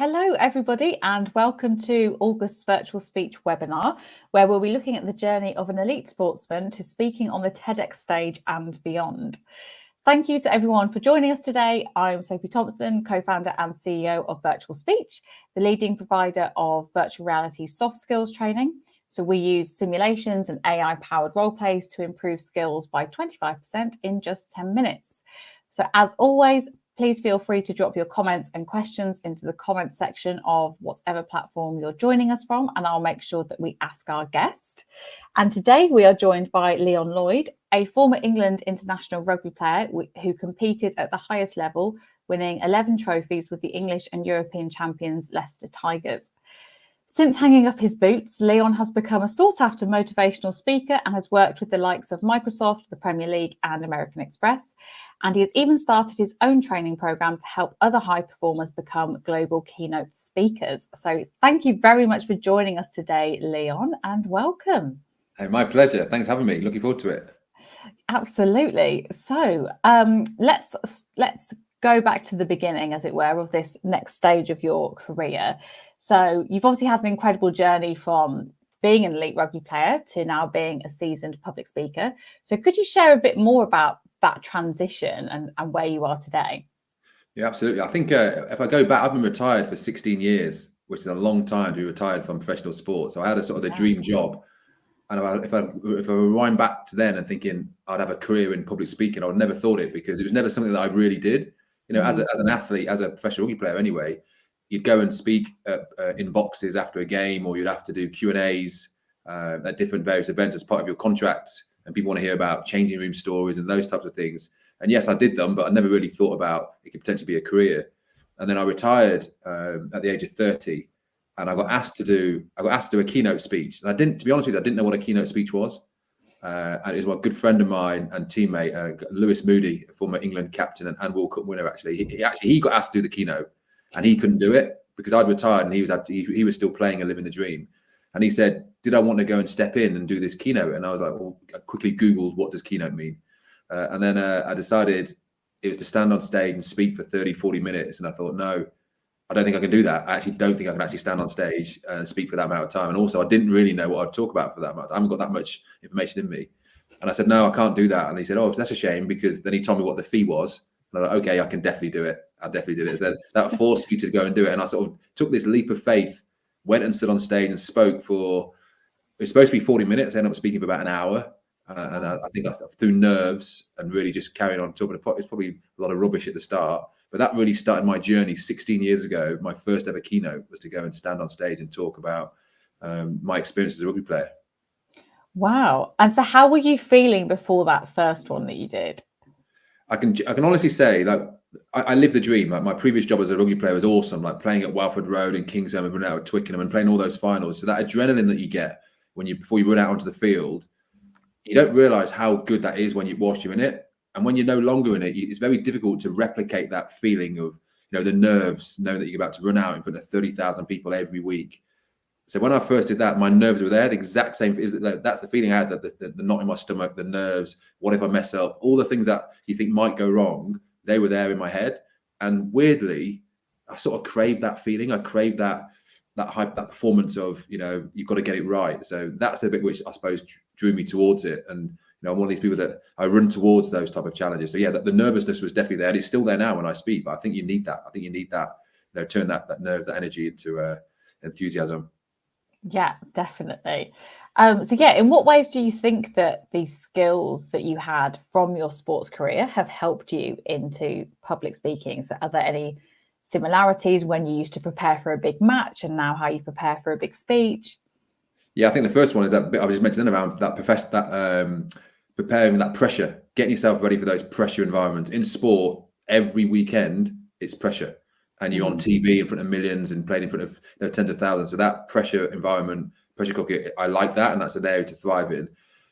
Hello, everybody, and welcome to August's Virtual Speech webinar, where we'll be looking at the journey of an elite sportsman to speaking on the TEDx stage and beyond. Thank you to everyone for joining us today. I'm Sophie Thompson, co-founder and CEO of VirtualSpeech, the leading provider of virtual reality soft skills training. So we use simulations and AI-powered role plays to improve skills by 25% in just 10 minutes. So as always, please feel free to drop your comments and questions into the comments section of whatever platform you're joining us from, and I'll make sure that we ask our guest. And today we are joined by Leon Lloyd, a former England international rugby player who competed at the highest level, winning 11 trophies with the English and European champions Leicester Tigers. Since hanging up his boots, Leon has become a sought-after motivational speaker and has worked with the likes of Microsoft, the Premier League and American Express. And he has even started his own training program to help other high performers become global keynote speakers. So thank you very much for joining us today, Leon, and welcome. Hey, my pleasure. Thanks for having me. Looking forward to it. Absolutely. So let's go back to the beginning, as it were, of this next stage of your career. So you've obviously had an incredible journey from being an elite rugby player to now being a seasoned public speaker. So could you share a bit more about that transition and where you are today? Yeah, absolutely. I think if I go back, I've been retired for 16 years, which is a long time to be retired from professional sports. So I had a sort of the dream job. And if I rewind back to then and thinking I'd have a career in public speaking, I would never thought it, because it was never something that I really did. You know, as an athlete, as a professional rugby player anyway, you'd go and speak in boxes after a game, or you'd have to do Q&As at different various events as part of your contract. And people want to hear about changing room stories and those types of things. And yes, I did them, but I never really thought about it could potentially be a career. And then I retired at the age of 30, and I got asked to do a keynote speech. And to be honest with you, I didn't know what a keynote speech was. And it was my good friend of mine and teammate, Lewis Moody, a former England captain and World Cup winner. Actually, he got asked to do the keynote, and he couldn't do it because I'd retired and he was still playing and living the dream. And he said, did I want to go and step in and do this keynote? And I was like, well, I quickly Googled, what does keynote mean? And then I decided it was to stand on stage and speak for 30, 40 minutes. And I thought, no, I don't think I can do that. I actually don't think I can actually stand on stage and speak for that amount of time. And also, I didn't really know what I'd talk about for that much. I haven't got that much information in me. And I said, no, I can't do that. And he said, oh, that's a shame, because then he told me what the fee was. And I was like, okay, I can definitely do it. I definitely did it. So that forced me to go and do it. And I sort of took this leap of faith, went and stood on stage and spoke for, it was supposed to be 40 minutes. I ended up speaking for about an hour. And I think through nerves and really just carrying on talking. It's probably a lot of rubbish at the start, but that really started my journey 16 years ago. My first ever keynote was to go and stand on stage and talk about my experience as a rugby player. Wow. And so how were you feeling before that first one that you did? I can honestly say that I lived the dream. Like, my previous job as a rugby player was awesome, like playing at Welford Road and Kingsholm and running out at Twickenham and playing all those finals. So that adrenaline that you get before you run out onto the field, you don't realize how good that is whilst you're in it. And when you're no longer in it, it's very difficult to replicate that feeling of, the nerves, knowing that you're about to run out in front of 30,000 people every week. So when I first did that, my nerves were there. The exact same. That's the feeling I had, the knot in my stomach, the nerves. What if I mess up? All the things that you think might go wrong, they were there in my head. And weirdly, I sort of craved that feeling. I craved that hype, that performance of, you've got to get it right. So that's the bit which I suppose drew me towards it. And I'm one of these people that I run towards those type of challenges. So yeah, the nervousness was definitely there, and it's still there now when I speak. But I think you need that. I think you need that. Turn that nerves, that energy into enthusiasm. Yeah, definitely. So yeah, in what ways do you think that these skills that you had from your sports career have helped you into public speaking? So are there any similarities when you used to prepare for a big match and now how you prepare for a big speech? Yeah, I think the first one is that bit I was just mentioning around that preparing that pressure, getting yourself ready for those pressure environments. In sport, every weekend it's pressure, and you're on TV in front of millions and playing in front of tens of thousands. So that pressure environment, pressure cooker, I like that, and that's an area to thrive in.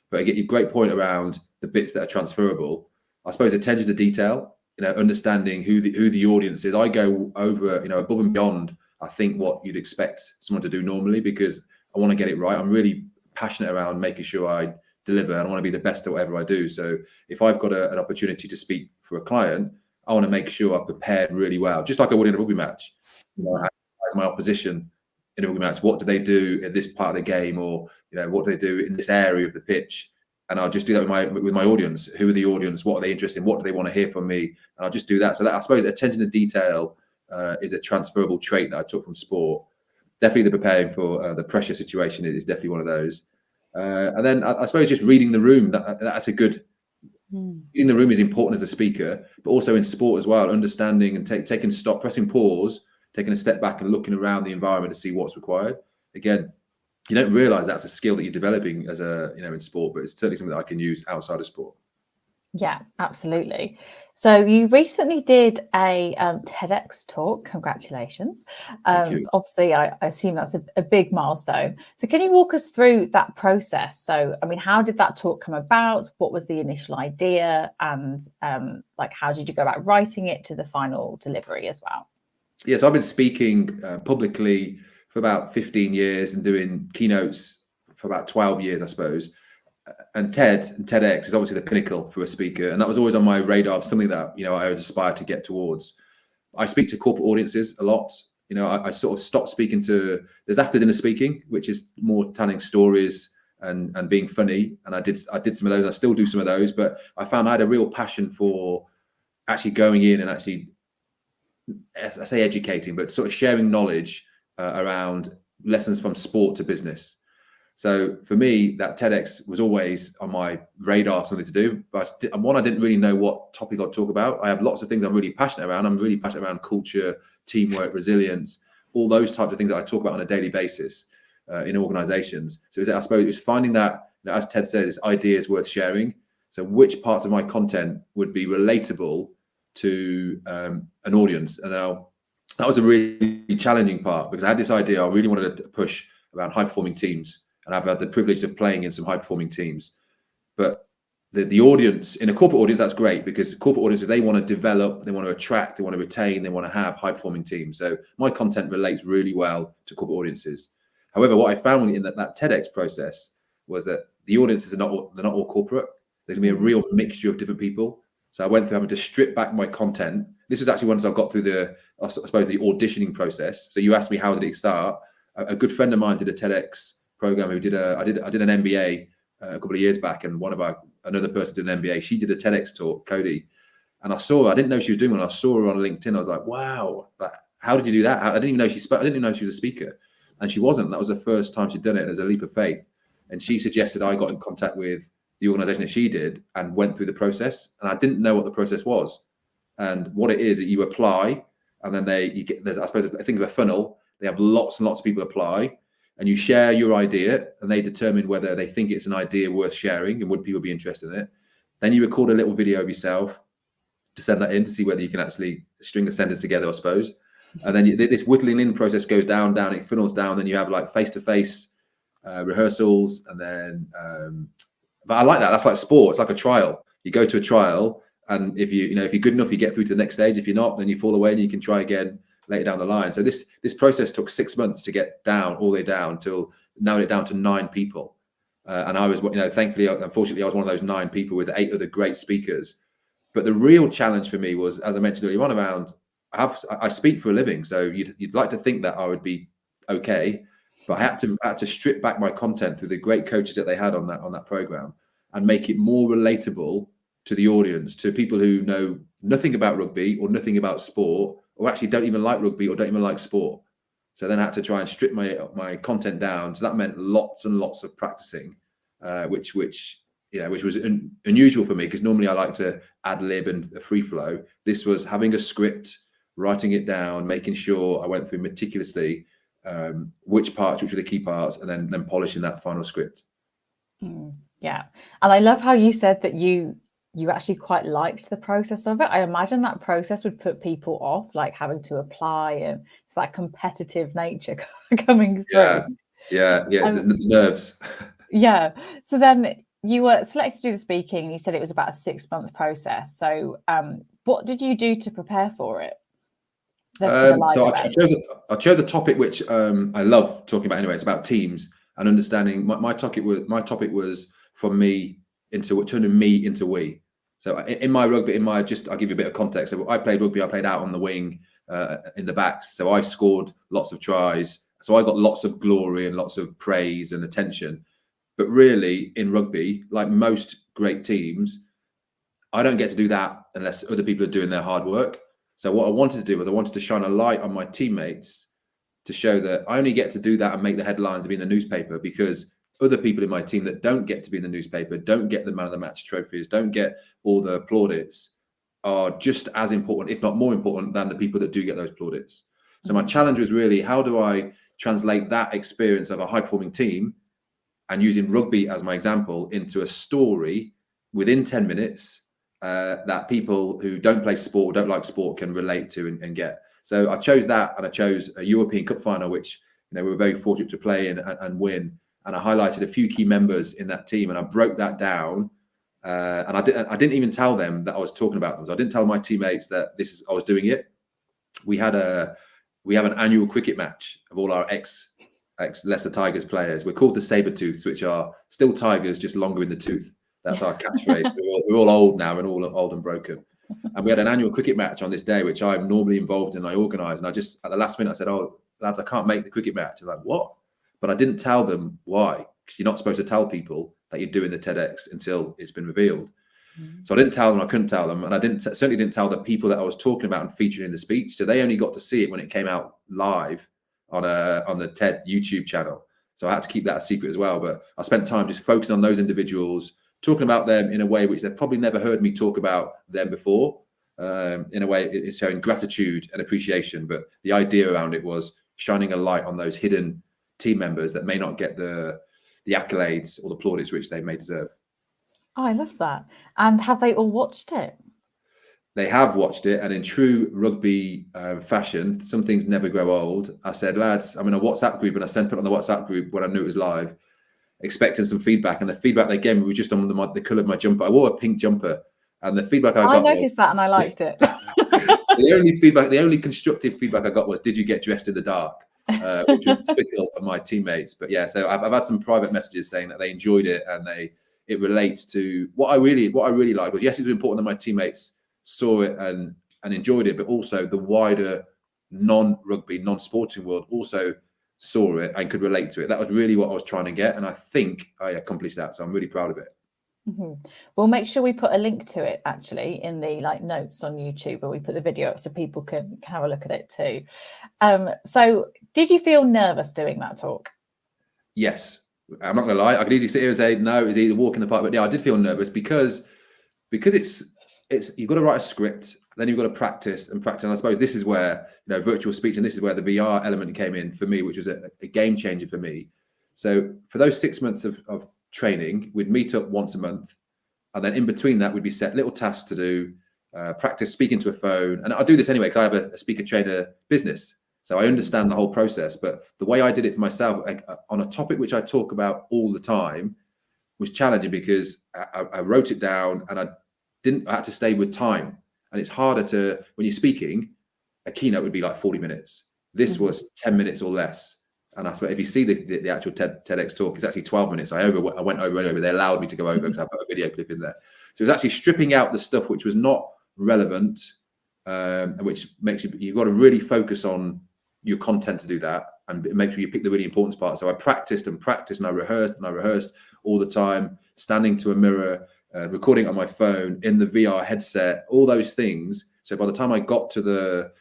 But I get your great point around the bits that are transferable. I suppose attention to detail, understanding who the audience is. I go over, above and beyond, I think, what you'd expect someone to do normally, because I want to get it right. I'm really passionate around making sure I deliver, and I want to be the best at whatever I do. So if I've got an opportunity to speak for a client, I want to make sure I'm prepared really well, just like I would in a rugby match. to my opposition in a rugby match. What do they do in this part of the game, or what do they do in this area of the pitch? And I'll just do that with my audience. Who are the audience? What are they interested in? What do they want to hear from me? And I'll just do that. So that, I suppose, attention to detail is a transferable trait that I took from sport. Definitely the preparing for the pressure situation is definitely one of those. And then I suppose just reading the room, that's a good. Reading the room is important as a speaker, but also in sport as well, understanding and taking stock, pressing pause, taking a step back and looking around the environment to see what's required. Again, you don't realize that's a skill that you're developing as in sport, but it's certainly something that I can use outside of sport. Yeah, absolutely. So you recently did a TEDx talk. Congratulations. So obviously, I assume that's a big milestone. So can you walk us through that process? So, I mean, how did that talk come about? What was the initial idea? And how did you go about writing it to the final delivery as well? Yeah, so I've been speaking publicly for about 15 years and doing keynotes for about 12 years, I suppose. And TEDx is obviously the pinnacle for a speaker, and that was always on my radar of something that I would aspire to get towards. I speak to corporate audiences a lot. I sort of stopped speaking to. There's after dinner speaking, which is more telling stories and being funny, and I did some of those. I still do some of those, but I found I had a real passion for actually going in and actually, I say educating, but sort of sharing knowledge around lessons from sport to business. So for me, that TEDx was always on my radar, something to do. But I didn't really know what topic I'd talk about. I have lots of things I'm really passionate around. I'm really passionate around culture, teamwork, resilience, all those types of things that I talk about on a daily basis in organizations. So I suppose it was finding that, as Ted says, ideas worth sharing. So which parts of my content would be relatable to an audience? And now that was a really challenging part, because I had this idea I really wanted to push around high-performing teams. And I've had the privilege of playing in some high-performing teams. But the audience, in a corporate audience, that's great, because corporate audiences, they want to develop, they want to attract, they want to retain, they want to have high-performing teams. So my content relates really well to corporate audiences. However, what I found in that TEDx process was that the audiences they're not all corporate. There's going to be a real mixture of different people. So I went through having to strip back my content. This is actually once I got through the auditioning process. So you asked me, how did it start? A good friend of mine did a TEDx program. I did an MBA a couple of years back, and another person did an MBA. She did a TEDx talk, Cody, and I saw her. I didn't know she was doing one. I saw her on LinkedIn. I was like, wow, how did you do that? I didn't even know she spoke. I didn't even know she was a speaker, and she wasn't. That was the first time she'd done it. And it was a leap of faith. And she suggested I got in contact with the organization that she did and went through the process. And I didn't know what the process was. And what it is that you apply, and then I suppose I think of a funnel. They have lots and lots of people apply. And you share your idea, and they determine whether they think it's an idea worth sharing and would people be interested in it. Then you record a little video of yourself to send that in to see whether you can actually string a sentence together, I suppose. And then this whittling in process goes down, it funnels down. Then you have like face-to-face rehearsals, and then. But I like that. That's like sport. It's like a trial. You go to a trial, and if you're good enough, you get through to the next stage. If you're not, then you fall away, and you can try again later down the line. So this process took 6 months to get all the way down till narrowed it down to 9 people. And I was, thankfully, unfortunately, I was one of those 9 people with 8 other great speakers. But the real challenge for me was, as I mentioned earlier on, around I speak for a living. So you'd like to think that I would be okay, but I had to strip back my content through the great coaches that they had on that program and make it more relatable to the audience, to people who know nothing about rugby or nothing about sport, or actually don't even like rugby or don't even like sport. So then I had to try and strip my content down. So that meant lots and lots of practicing, which was unusual for me, because normally I like to ad lib and a free flow. This was having a script, writing it down, making sure I went through meticulously which were the key parts, and then polishing that final script. Yeah, and I love how you said that you actually quite liked the process of it. I imagine that process would put people off, like having to apply, and it's that competitive nature coming through. Yeah, there's the nerves. Yeah. So then you were selected to do the speaking. You said it was about a 6-month process. So what did you do to prepare for it? So I chose a topic which I love talking about anyway. It's about teams and understanding. My topic was from me turning me into we. So in my rugby, I'll give you a bit of context. So I played rugby. I played out on the wing. in the backs. So I scored lots of tries. So I got lots of glory and lots of praise and attention. But really, in rugby, like most great teams, I don't get to do that unless other people are doing their hard work. So what I wanted to do was I wanted to shine a light on my teammates to show that I only get to do that and make the headlines and be in the newspaper because other people in my team that don't get to be in the newspaper, don't get the man of the match trophies, don't get all the plaudits, are just as important, if not more important, than the people that do get those plaudits. So my challenge was really, how do I translate that experience of a high-performing team and using rugby as my example into a story within 10 minutes that people who don't play sport or don't like sport can relate to and get. So I chose that, and I chose a European Cup final, which we were very fortunate to play and win. And I highlighted a few key members in that team, and I broke that down. And I didn't even tell them that I was talking about them. So I didn't tell my teammates that I was doing it. We have an annual cricket match of all our ex Leicester Tigers players. We're called the Sabertooths, which are still tigers, just longer in the tooth. That's our catchphrase. We're all old now and all old and broken. And we had an annual cricket match on this day, which I'm normally involved in. I organised, and I just at the last minute I said, "Oh, lads, I can't make the cricket match." They're like, "What?" But I didn't tell them why, because you're not supposed to tell people that you're doing the TEDx until it's been revealed. So I didn't tell them. I couldn't tell them, and I certainly didn't tell the people that I was talking about and featuring in the speech. So they only got to see it when it came out live on the TED YouTube channel. So I had to keep that a secret as well. But I spent time just focusing on those individuals, talking about them in a way which they've probably never heard me talk about them before. In a way, it's showing gratitude and appreciation. But the idea around it was shining a light on those hidden team members that may not get the accolades or the plaudits which they may deserve. Oh, I love that. And have they all watched it? They have watched it, and in true rugby fashion, some things never grow old. I said, lads, I'm in a WhatsApp group, and I sent it on the WhatsApp group when I knew it was live, expecting some feedback. And the feedback they gave me was just on the colour of my jumper. I wore a pink jumper, and the feedback I noticed that, and I liked it. So the only constructive feedback I got was, did you get dressed in the dark? Which was typical of my teammates. But yeah, so I've had some private messages saying that they enjoyed it, and it relates to what I really liked was, yes, it was important that my teammates saw it and enjoyed it, but also the wider non-rugby, non-sporting world also saw it and could relate to it. That was really what I was trying to get, and I think I accomplished that. So I'm really proud of it. We'll make sure we put a link to it actually in the notes on YouTube, where we put the video up so people can have a look at it too. So did you feel nervous doing that talk? Yes. I'm not gonna lie, I could easily sit here and say no, it's either walk in the park, but yeah, I did feel nervous because it's you've got to write a script, then you've got to practice. And I suppose this is where virtual speech, and this is where the VR element came in for me, which was a game changer for me. So for those 6 months of training, we'd meet up once a month, and then in between that we'd be set little tasks to do, practice speaking to a phone. And I do this anyway because I have a speaker trainer business, so I understand the whole process. But the way I did it for myself on a topic which I talk about all the time was challenging, because I wrote it down, and I had to stay with time. And it's harder to, when you're speaking, a keynote would be like 40 minutes. This was 10 minutes or less. And I suppose if you see the actual TEDx talk, it's actually 12 minutes. I went over and over. They allowed me to go over because I put a video clip in there. So it was actually stripping out the stuff which was not relevant, and which makes you've got to really focus on your content to do that, and make sure you pick the really important parts. So I practiced and I rehearsed all the time, standing to a mirror, recording on my phone, in the VR headset, all those things. So by the time I got to the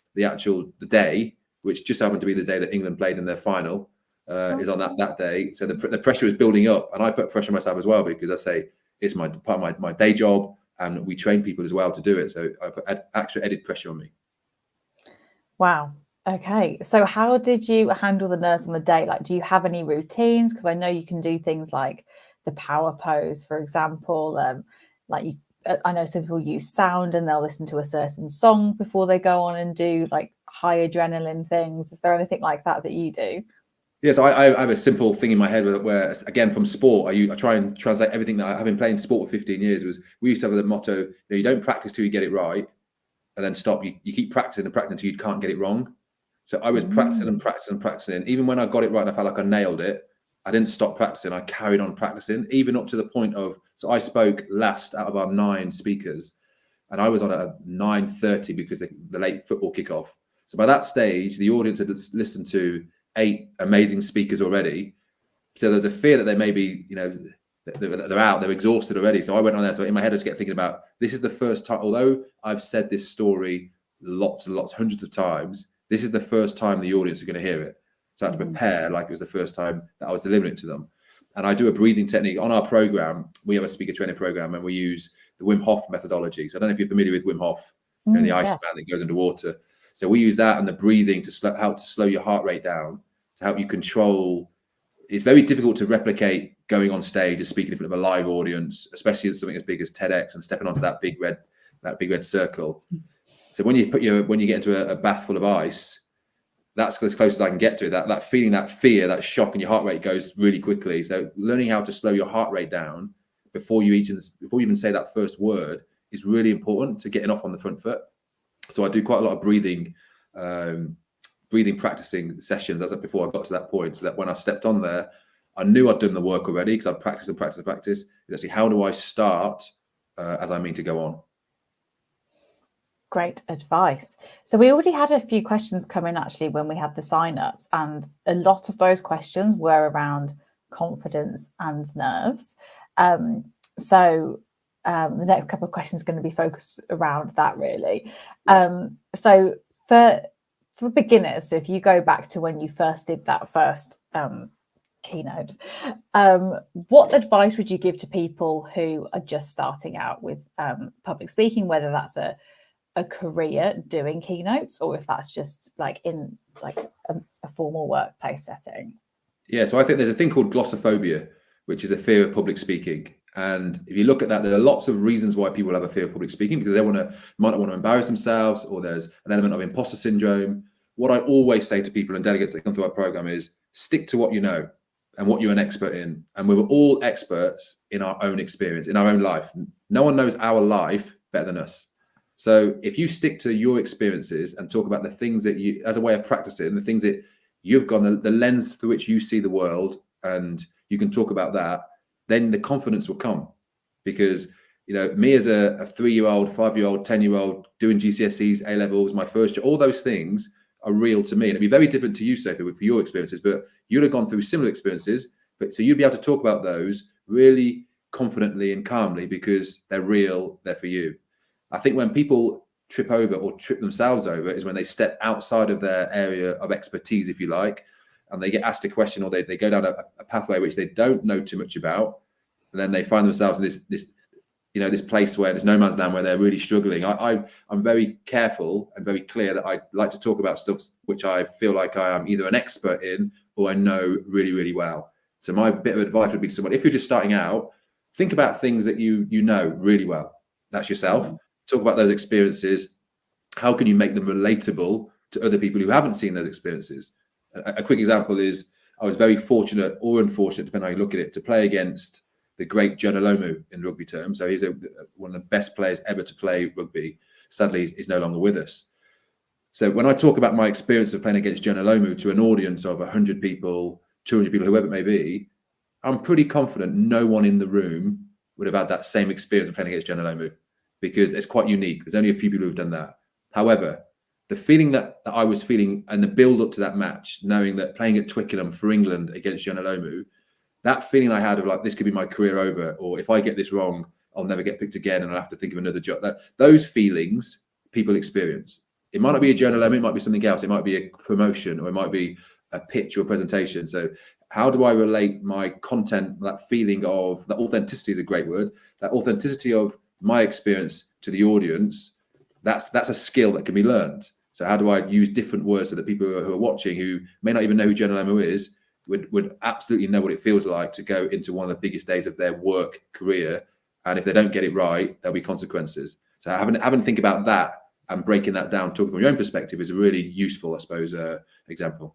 day, which just happened to be the day that England played in their final, is on that day. So the pressure was building up, and I put pressure on myself as well, because I say it's part of my day job, and we train people as well to do it. So I put extra added pressure on me. Wow. Okay. So how did you handle the nerves on the day? Do you have any routines? Because I know you can do things like the power pose, for example. I know some people use sound, and they'll listen to a certain song before they go on and do high adrenaline things. Is there anything like that you do? Yes, I have a simple thing in my head where again, from sport, I try and translate everything that I've been playing sport for 15 years. We used to have the motto, you don't practice till you get it right, and then stop. You keep practicing and practicing until you can't get it wrong. So I was practicing and practicing and practicing. Even when I got it right and I felt like I nailed it, I didn't stop practicing. I carried on practicing, even up to the point of, so I spoke last out of our 9 speakers, and I was on at 9:30 because the late football kickoff. So by that stage, the audience had listened to 8 amazing speakers already. So there's a fear that they may be, they're out, they're exhausted already. So I went on there. So in my head, I was thinking about, this is the first time, although I've said this story lots and lots, hundreds of times, this is the first time the audience are going to hear it. So I had to prepare like it was the first time that I was delivering it to them. And I do a breathing technique on our program. We have a speaker training program, and we use the Wim Hof methodology. So I don't know if you're familiar with Wim Hof, the ice man that goes underwater. So we use that and the breathing to help to slow your heart rate down, to help you control. It's very difficult to replicate going on stage and speaking in front of a live audience, especially in something as big as TEDx and stepping onto that big red circle. So when you get into a bath full of ice, that's as close as I can get to it. That feeling, that fear, that shock, and your heart rate goes really quickly. So learning how to slow your heart rate down before you even say that first word is really important to getting off on the front foot. So I do quite a lot of breathing practicing sessions as before I got to that point, so that when I stepped on there, I knew I'd done the work already, because I'd practiced and practiced and practiced. Actually, how do I start as I mean to go on? Great advice. So we already had a few questions come in actually when we had the sign-ups, and a lot of those questions were around confidence and nerves. So the next couple of questions are going to be focused around that really. So for beginners, so if you go back to when you first did that first keynote, what advice would you give to people who are just starting out with public speaking, whether that's a career doing keynotes, or if that's just in a formal workplace setting? Yeah, so I think there's a thing called glossophobia, which is a fear of public speaking. And if you look at that, there are lots of reasons why people have a fear of public speaking, because they might not want to embarrass themselves, or there's an element of imposter syndrome. What I always say to people and delegates that come through our program is stick to what you know and what you're an expert in. And we were all experts in our own experience, in our own life. No one knows our life better than us. So if you stick to your experiences and talk about the things that you, as a way of practicing, the things that you've gone, the lens through which you see the world, and you can talk about that, then the confidence will come. Because, me as a 3-year-old, 5-year-old, 10-year-old doing GCSEs, A-levels, my first year, all those things are real to me. And it'd be very different to you, Sophie, for your experiences, but you'd have gone through similar experiences. But so you'd be able to talk about those really confidently and calmly because they're real, they're for you. I think when people trip over or trip themselves over is when they step outside of their area of expertise, if you like, and they get asked a question, or they go down a pathway which they don't know too much about, and then they find themselves in this place where there's no man's land, where they're really struggling. I'm very careful and very clear that I like to talk about stuff which I feel like I am either an expert in or I know really, really well. So my bit of advice would be to someone, if you're just starting out, think about things that you know really well. That's yourself. Talk about those experiences. How can you make them relatable to other people who haven't seen those experiences? A quick example is, I was very fortunate or unfortunate, depending on how you look at it, to play against the great John Olomu in rugby terms. So he's one of the best players ever to play rugby. Sadly, he's no longer with us. So when I talk about my experience of playing against John Olomu to an audience of 100 people, 200 people, whoever it may be, I'm pretty confident no one in the room would have had that same experience of playing against John Olomu, because it's quite unique. There's only a few people who've done that. However, the feeling that I was feeling and the build up to that match, knowing that playing at Twickenham for England against John Olomu, that feeling I had of like, this could be my career over, or if I get this wrong, I'll never get picked again and I'll have to think of another job. Those feelings people experience. It might not be a John Olomu, it might be something else. It might be a promotion, or it might be a pitch or a presentation. So how do I relate my content, that feeling of, that authenticity is a great word, that authenticity of my experience to the audience? That's a skill that can be learned. So how do I use different words so that people who are watching, who may not even know who John Olomu is, would absolutely know what it feels like to go into one of the biggest days of their work career, and if they don't get it right, there'll be consequences. So having to think about that and breaking that down, talking from your own perspective, is a really useful, I suppose, example.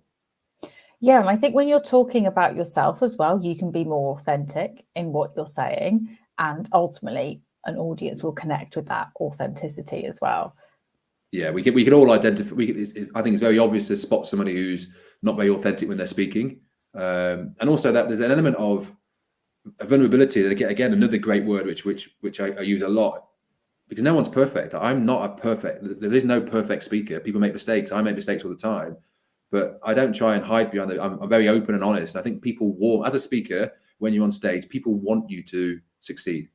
Yeah, and I think when you're talking about yourself as well, you can be more authentic in what you're saying, and ultimately an audience will connect with that authenticity as well. Yeah, we can all identify. I think it's very obvious to spot somebody who's not very authentic when they're speaking, and also that there's an element of vulnerability. That again, another great word which I use a lot, because no one's perfect. I'm not a perfect, there is no perfect speaker. People make mistakes. I make mistakes all the time, but I don't try and hide behind it. I'm very open and honest. I think people as a speaker, when you're on stage, people want you to succeed.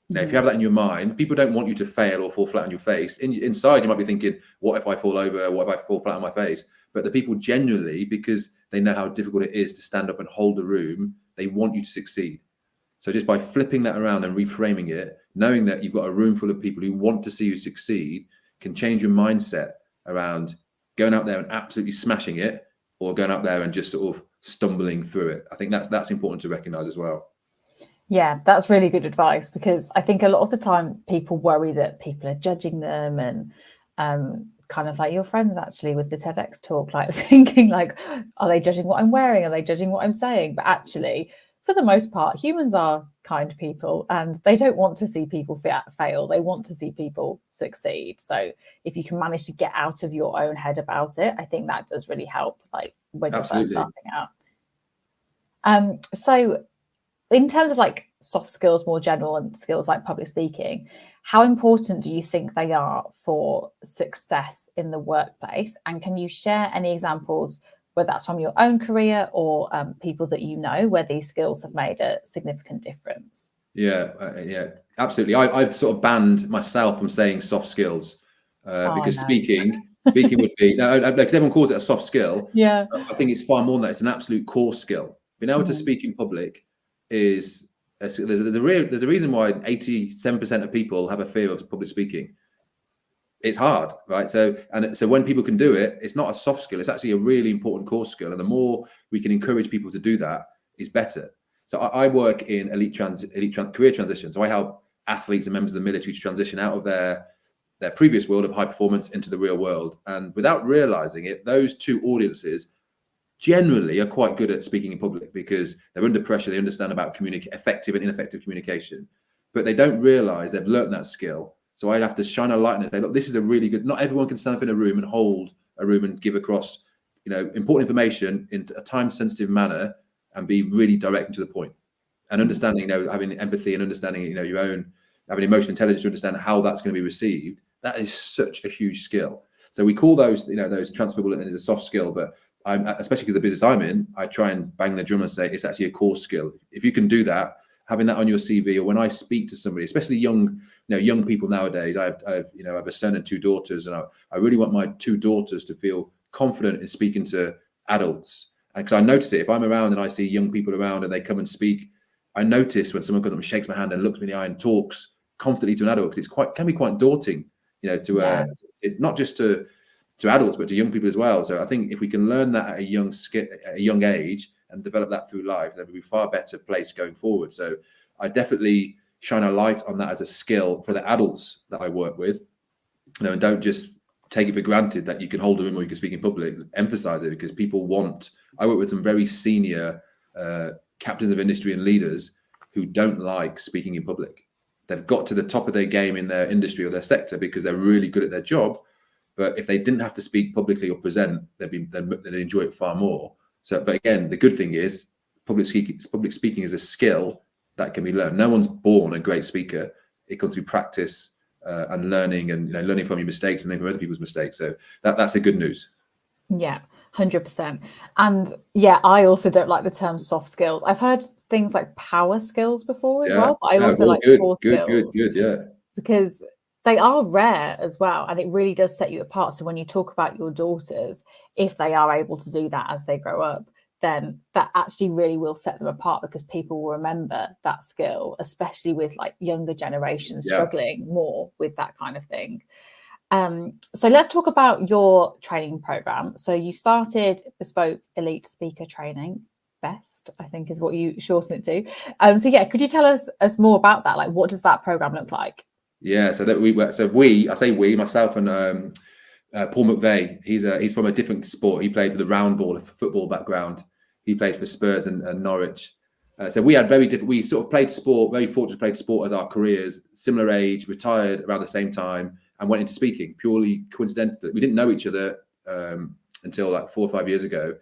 Now, if you have that in your mind, people don't want you to fail or fall flat on your face. Inside, you might be thinking, what if I fall over? What if I fall flat on my face? But the people genuinely, because they know how difficult it is to stand up and hold a room, they want you to succeed. So just by flipping that around and reframing it, knowing that you've got a room full of people who want to see you succeed, can change your mindset around going out there and absolutely smashing it, or going out there and just sort of stumbling through it. I think that's important to recognize as well. Yeah, that's really good advice, because I think a lot of the time people worry that people are judging them, and kind of like your friends actually with the TEDx talk, like thinking like, are they judging what I'm wearing? Are they judging what I'm saying? But actually, for the most part, humans are kind people, and they don't want to see people fail. They want to see people succeed. So if you can manage to get out of your own head about it, I think that does really help, like when you're first starting out. So in terms of like soft skills more general, and skills like public speaking, how important do you think they are for success in the workplace? And can you share any examples, whether that's from your own career or people that you know, where these skills have made a significant difference? Yeah, absolutely. I've sort of banned myself from saying soft skills because speaking would be, because everyone calls it a soft skill. Yeah, I think it's far more than that. It's an absolute core skill. Being able to speak in public is there's a reason why 87% of people have a fear of public speaking. It's hard, right? So when people can do it, it's not a soft skill. It's actually a really important core skill, and the more we can encourage people to do that, is better. So I work in elite career transition. So I help athletes and members of the military to transition out of their previous world of high performance into the real world, and without realizing it, those two audiences generally are quite good at speaking in public because they're under pressure. They understand about effective and ineffective communication, but they don't realize they've learned that skill. So I'd have to shine a light and say, look, this is a really good, not everyone can stand up in a room and hold a room and give across, important information in a time sensitive manner and be really direct and to the point, and understanding, having empathy and understanding, your own, having emotional intelligence to understand how that's going to be received. That is such a huge skill. So we call those, those transferable as a soft skill, but especially because the business I'm in, I try and bang the drum and say it's actually a core skill. If you can do that, having that on your CV, or when I speak to somebody, especially young people nowadays, I have a son and two daughters, and I really want my two daughters to feel confident in speaking to adults. Because I notice it, if I'm around and I see young people around and they come and speak, I notice when someone comes up and shakes my hand and looks me in the eye and talks confidently to an adult, because can be quite daunting, not just to adults, but to young people as well. So I think if we can learn that at a young age and develop that through life, then we'll be far better placed going forward. So I definitely shine a light on that as a skill for the adults that I work with, and don't just take it for granted that you can hold a room or you can speak in public. Emphasize it, because I work with some very senior captains of industry and leaders who don't like speaking in public. They've got to the top of their game in their industry or their sector because they're really good at their job. But if they didn't have to speak publicly or present, they'd enjoy it far more. So, but again, the good thing is public speaking is a skill that can be learned. No one's born a great speaker. It comes through practice and learning, and learning from your mistakes and learning from other people's mistakes. So that's the good news. Yeah, 100%. And yeah, I also don't like the term soft skills. I've heard things like power skills before as well, but I also like core skills. Good, yeah. Because they are rare as well, and it really does set you apart. So when you talk about your daughters, if they are able to do that as they grow up, then that actually really will set them apart, because people will remember that skill, especially with like younger generations struggling more with that kind of thing. So let's talk about your training program. So you started Bespoke Elite Speaker Training. B.E.S.T, I think is what you shorten it to. So yeah, could you tell us more about that? Like, what does that program look like? Yeah, myself and Paul McVeigh. He's from a different sport. He played for the round ball, football background. He played for Spurs and Norwich. So we had very different. We sort of played sport. Very fortunate to play sport as our careers. Similar age, retired around the same time, and went into speaking purely coincidentally. We didn't know each other until like 4 or 5 years ago,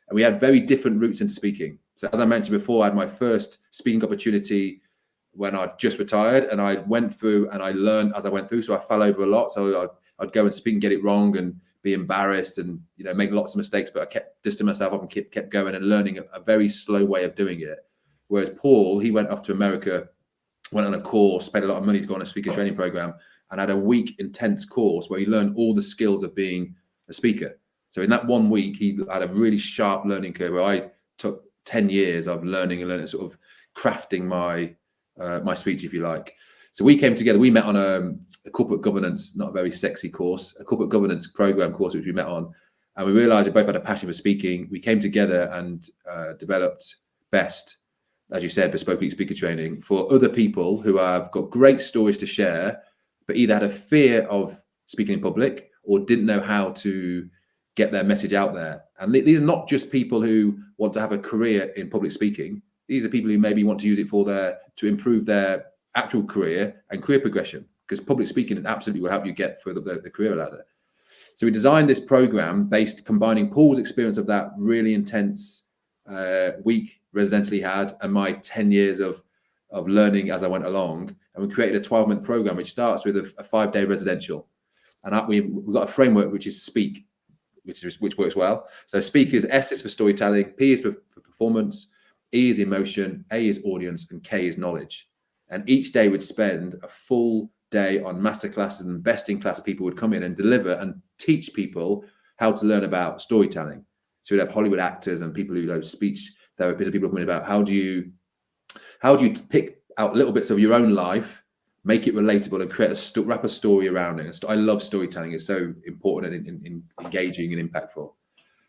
and we had very different routes into speaking. So as I mentioned before, I had my first speaking opportunity when I just retired, and I went through and I learned as I went through. So I fell over a lot. So I'd go and speak and get it wrong and be embarrassed and, you know, make lots of mistakes, but I kept dusting myself up and kept going and learning a very slow way of doing it. Whereas Paul, he went off to America, went on a course, paid a lot of money to go on a speaker training program, and had a week intense course where he learned all the skills of being a speaker. So in that 1 week, he had a really sharp learning curve where I took 10 years of learning and sort of crafting my my speech, if you like. So we came together, we met on a corporate governance, not a very sexy course, a corporate governance program course, which we met on. And we realized we both had a passion for speaking. We came together and developed B.E.S.T, as you said, Bespoke speaker training for other people who have got great stories to share, but either had a fear of speaking in public or didn't know how to get their message out there. And these are not just people who want to have a career in public speaking. These are people who maybe want to use it to improve their actual career and career progression, because public speaking absolutely will help you get further the career ladder. So we designed this program combining Paul's experience of that really intense week residential he had and my 10 years of learning as I went along. And we created a 12-month program, which starts with a 5-day residential. And we've got a framework, which is SPEAK, which works well. So SPEAK is S is for storytelling, P is for performance, E is emotion, A is audience, and K is knowledge. And each day would spend a full day on masterclasses, and best-in-class people would come in and deliver and teach people how to learn about storytelling. So we'd have Hollywood actors and people who know speech therapists and people coming about how do you pick out little bits of your own life, make it relatable, and wrap a story around it. I love storytelling; it's so important and engaging and impactful.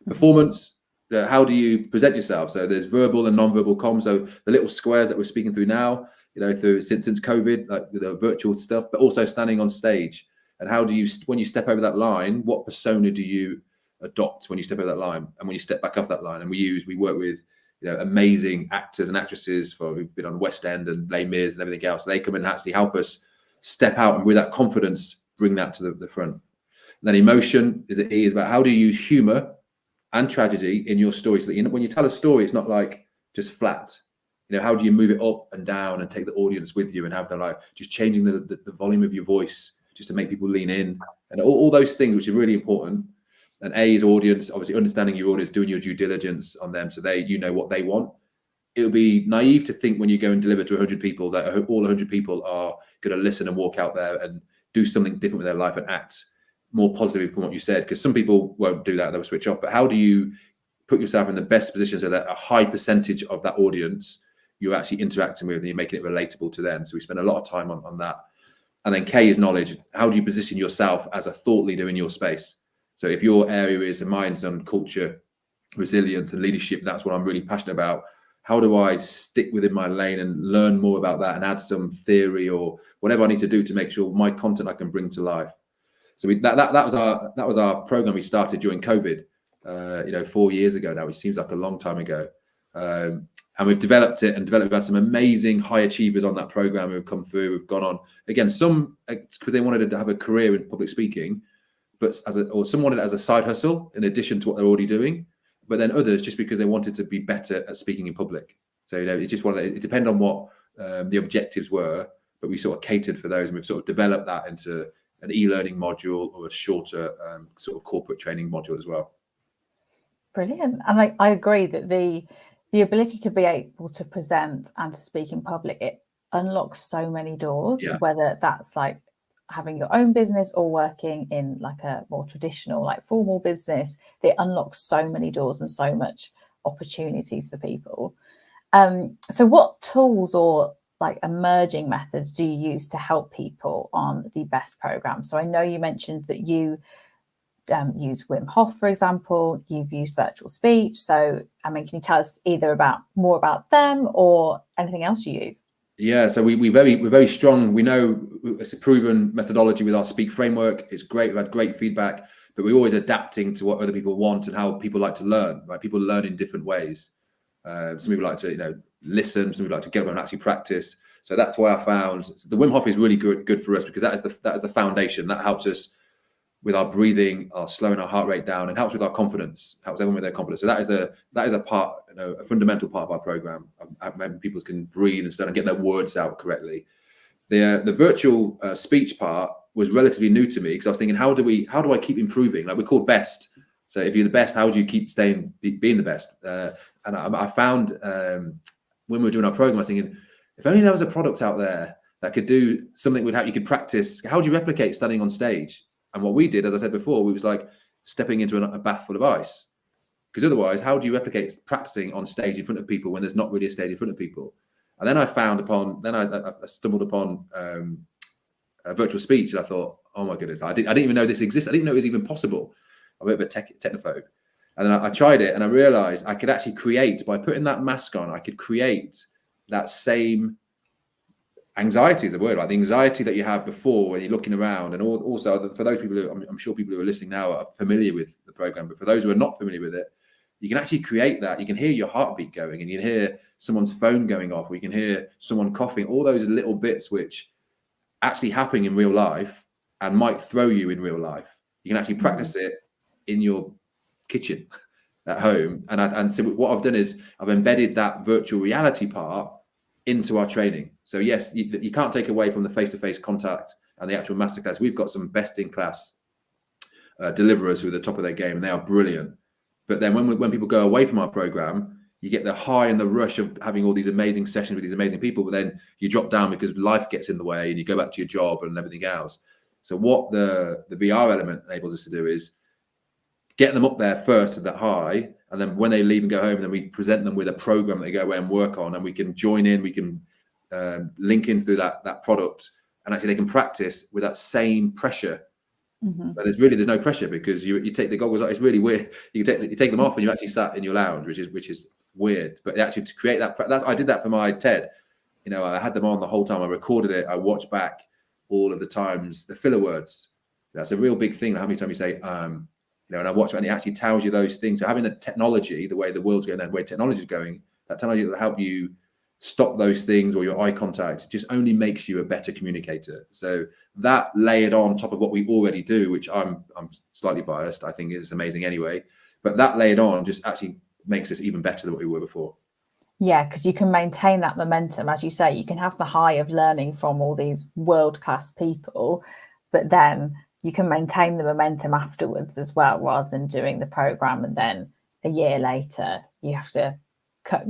Performance. How do you present yourself? So there's verbal and non-verbal comms. So the little squares that we're speaking through now, you know, since COVID, like the virtual stuff, but also standing on stage. And how do you, when you step over that line, what persona do you adopt when you step over that line and when you step back off that line? And we work with, you know, amazing actors and actresses who've been on West End and Les Mis and everything else. They come and actually help us step out and with that confidence, bring that to the front. And then emotion is about how do you use humor and tragedy in your story, so that, you know, when you tell a story, it's not like just flat. You know, how do you move it up and down and take the audience with you and have them like just changing the volume of your voice just to make people lean in, and all those things, which are really important. And A is audience, obviously understanding your audience, doing your due diligence on them so you know what they want. It would be naive to think when you go and deliver to 100 people that all 100 people are going to listen and walk out there and do something different with their life and act more positive from what you said, because some people won't do that, they'll switch off. But how do you put yourself in the best position so that a high percentage of that audience you're actually interacting with and you're making it relatable to them? So we spend a lot of time on that. And then K is knowledge. How do you position yourself as a thought leader in your space? So if your area is, and mine's on culture, resilience and leadership, that's what I'm really passionate about. How do I stick within my lane and learn more about that and add some theory or whatever I need to do to make sure my content I can bring to life? So that was our program we started during COVID, 4 years ago now, which seems like a long time ago. And we've developed it and we've had some amazing high achievers on that program who've come through. We've gone on, again, some because they wanted to have a career in public speaking, but some wanted it as a side hustle in addition to what they're already doing. But then others just because they wanted to be better at speaking in public. So, you know, it depended on what the objectives were, but we sort of catered for those, and we've sort of developed that into an e-learning module or a shorter sort of corporate training module as well. Brilliant. And I agree that the ability to be able to present and to speak in public, it unlocks so many doors, whether that's like having your own business or working in like a more traditional, like formal business. It unlocks so many doors and so much opportunities for people. So what tools or like emerging methods do you use to help people on the B.E.S.T program? So I know you mentioned that you use Wim Hof, for example. You've used VirtualSpeech. So, I mean, can you tell us either more about them or anything else you use? Yeah, so we're very strong. We know it's a proven methodology with our Speak framework. It's great. We've had great feedback, but we're always adapting to what other people want and how people like to learn. Right? People learn in different ways. Some people like to, listen. Some people like to get up and actually practice. So that's why I found the Wim Hof is really good for us, because that is the foundation that helps us with our breathing, our slowing our heart rate down, and helps with our confidence, helps everyone with their confidence. So that is a part, a fundamental part of our program. Having people can breathe and start and get their words out correctly. The virtual speech part was relatively new to me, because I was thinking, how do I keep improving? Like, we're called B.E.S.T. So if you're the best, how do you keep being the best? And I found when we were doing our program, I was thinking, if only there was a product out there that could do something with how you could practice. How do you replicate standing on stage? And what we did, as I said before, we was like stepping into a bath full of ice. Because otherwise, how do you replicate practicing on stage in front of people when there's not really a stage in front of people? And then I stumbled upon virtual speech, and I thought, oh my goodness, I didn't even know this existed. I didn't know it was even possible. I'm a bit of a technophobe. And then I tried it, and I realized I could actually create, by putting that mask on, I could create that same anxiety is a word, like the anxiety that you have before when you're looking around. And also, for those people who, I'm sure people who are listening now are familiar with the program, but for those who are not familiar with it, you can actually create that. You can hear your heartbeat going, and you can hear someone's phone going off, or you can hear someone coughing, all those little bits which actually happen in real life and might throw you in real life. You can actually practice it in your kitchen at home. And so what I've done is I've embedded that virtual reality part into our training. So yes, you can't take away from the face-to-face contact and the actual masterclass. We've got some best-in-class deliverers who are the top of their game, and they are brilliant. But then when people go away from our program, you get the high and the rush of having all these amazing sessions with these amazing people, but then you drop down because life gets in the way and you go back to your job and everything else. So what the VR element enables us to do is get them up there first at that high, and then when they leave and go home, then we present them with a program that they go away and work on, and we can join in, we can link in through that product, and actually they can practice with that same pressure. But there's no pressure, because you take the goggles off. It's really weird. You take them off and you actually sat in your lounge, which is weird. But actually to create that I did that for my TED. I had them on the whole time. I recorded it. I watched back all of the times, the filler words. That's a real big thing. How many times you say and I watch it, and it actually tells you those things. So having a technology, the way the world's going, and the way technology is going, that technology will help you stop those things, or your eye contact just only makes you a better communicator. So that layered on top of what we already do, which I'm slightly biased, I think is amazing anyway, but that layered on just actually makes us even better than what we were before. Yeah, because you can maintain that momentum. As you say, you can have the high of learning from all these world-class people, but then you can maintain the momentum afterwards as well, rather than doing the program and then a year later you have to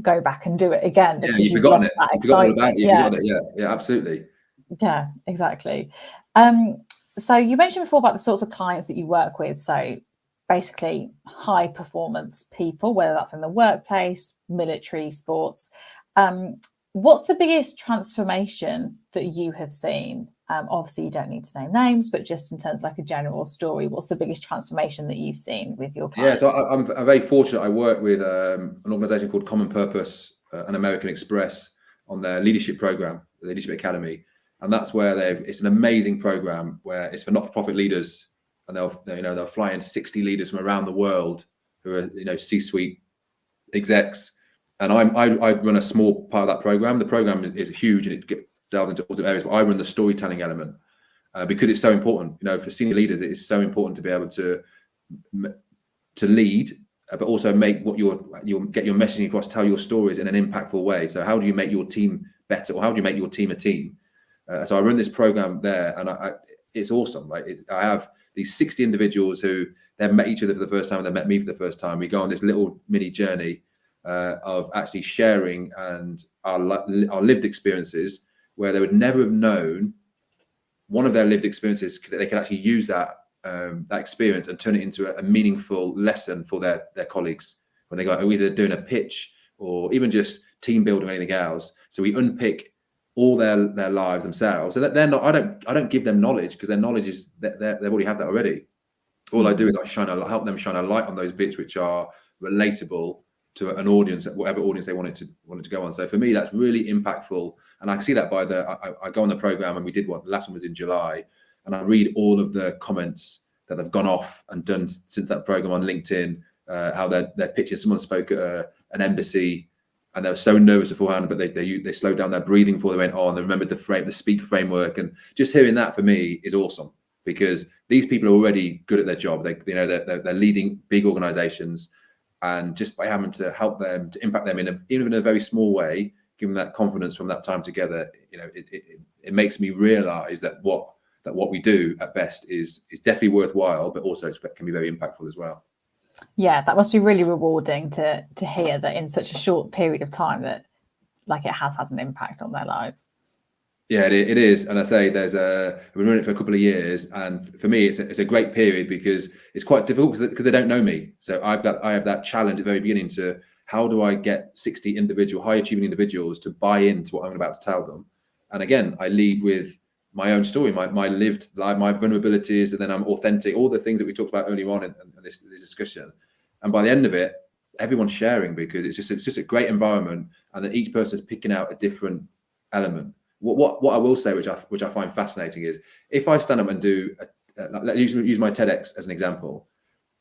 go back and do it again because you've forgotten it. That excitement. You've forgotten it. Yeah, absolutely. Yeah, exactly. So you mentioned before about the sorts of clients that you work with. So basically high performance people, whether that's in the workplace, military, sports. What's the biggest transformation that you have seen? Obviously, you don't need to name names, but just in terms of like a general story, what's the biggest transformation that you've seen with your clients? Yeah, so I'm very fortunate. I work with an organization called Common Purpose and American Express on their leadership program, the Leadership Academy. And that's where it's an amazing program where it's for not-for-profit leaders. And they'll fly in 60 leaders from around the world who are, C-suite execs. And I run a small part of that program. The program is huge, and it delves into all different areas, but I run the storytelling element because it's so important. For senior leaders, it is so important to be able to lead, but also make what you'll get your messaging across, tell your stories in an impactful way. So how do you make your team better, or how do you make your team a team? So I run this program there, and it's awesome. I have these 60 individuals who they've met each other for the first time, and they met me for the first time. We go on this little mini journey of actually sharing and our lived experiences, where they would never have known one of their lived experiences. They could actually use that experience and turn it into a meaningful lesson for their colleagues when they go either doing a pitch or even just team building or anything else. So we unpick all their lives themselves, so that they're not. I don't give them knowledge, because their knowledge is they've already had that already. All I do is help them shine a light on those bits which are relatable to an audience, whatever audience they wanted to go on. So for me, that's really impactful, and I see that by I go on the program, and we did the last one was in July, and I read all of the comments that have gone off and done since that program on LinkedIn, how they're pitching. Someone spoke at an embassy, and they were so nervous beforehand, but they slowed down their breathing before they went on. They remembered the speak framework, and just hearing that for me is awesome, because these people are already good at their job. They're leading big organizations, and just by having to help them, to impact them even in a very small way, give them that confidence from that time together, it makes me realize that what we do at Best is definitely worthwhile, but also can be very impactful as well. Yeah, that must be really rewarding to hear that in such a short period of time that it has had an impact on their lives. Yeah, it is. And I say I've been running it for a couple of years, and for me, it's a great period because it's quite difficult because they don't know me. So I have that challenge at the very beginning to how do I get 60 high achieving individuals to buy into what I'm about to tell them. And again, I lead with my own story, my lived life, my vulnerabilities, and then I'm authentic, all the things that we talked about earlier on in this discussion. And by the end of it, everyone's sharing because it's just a great environment, and then each person's picking out a different element. What I will say, which I find fascinating, is if I stand up and do, let's use my TEDx as an example.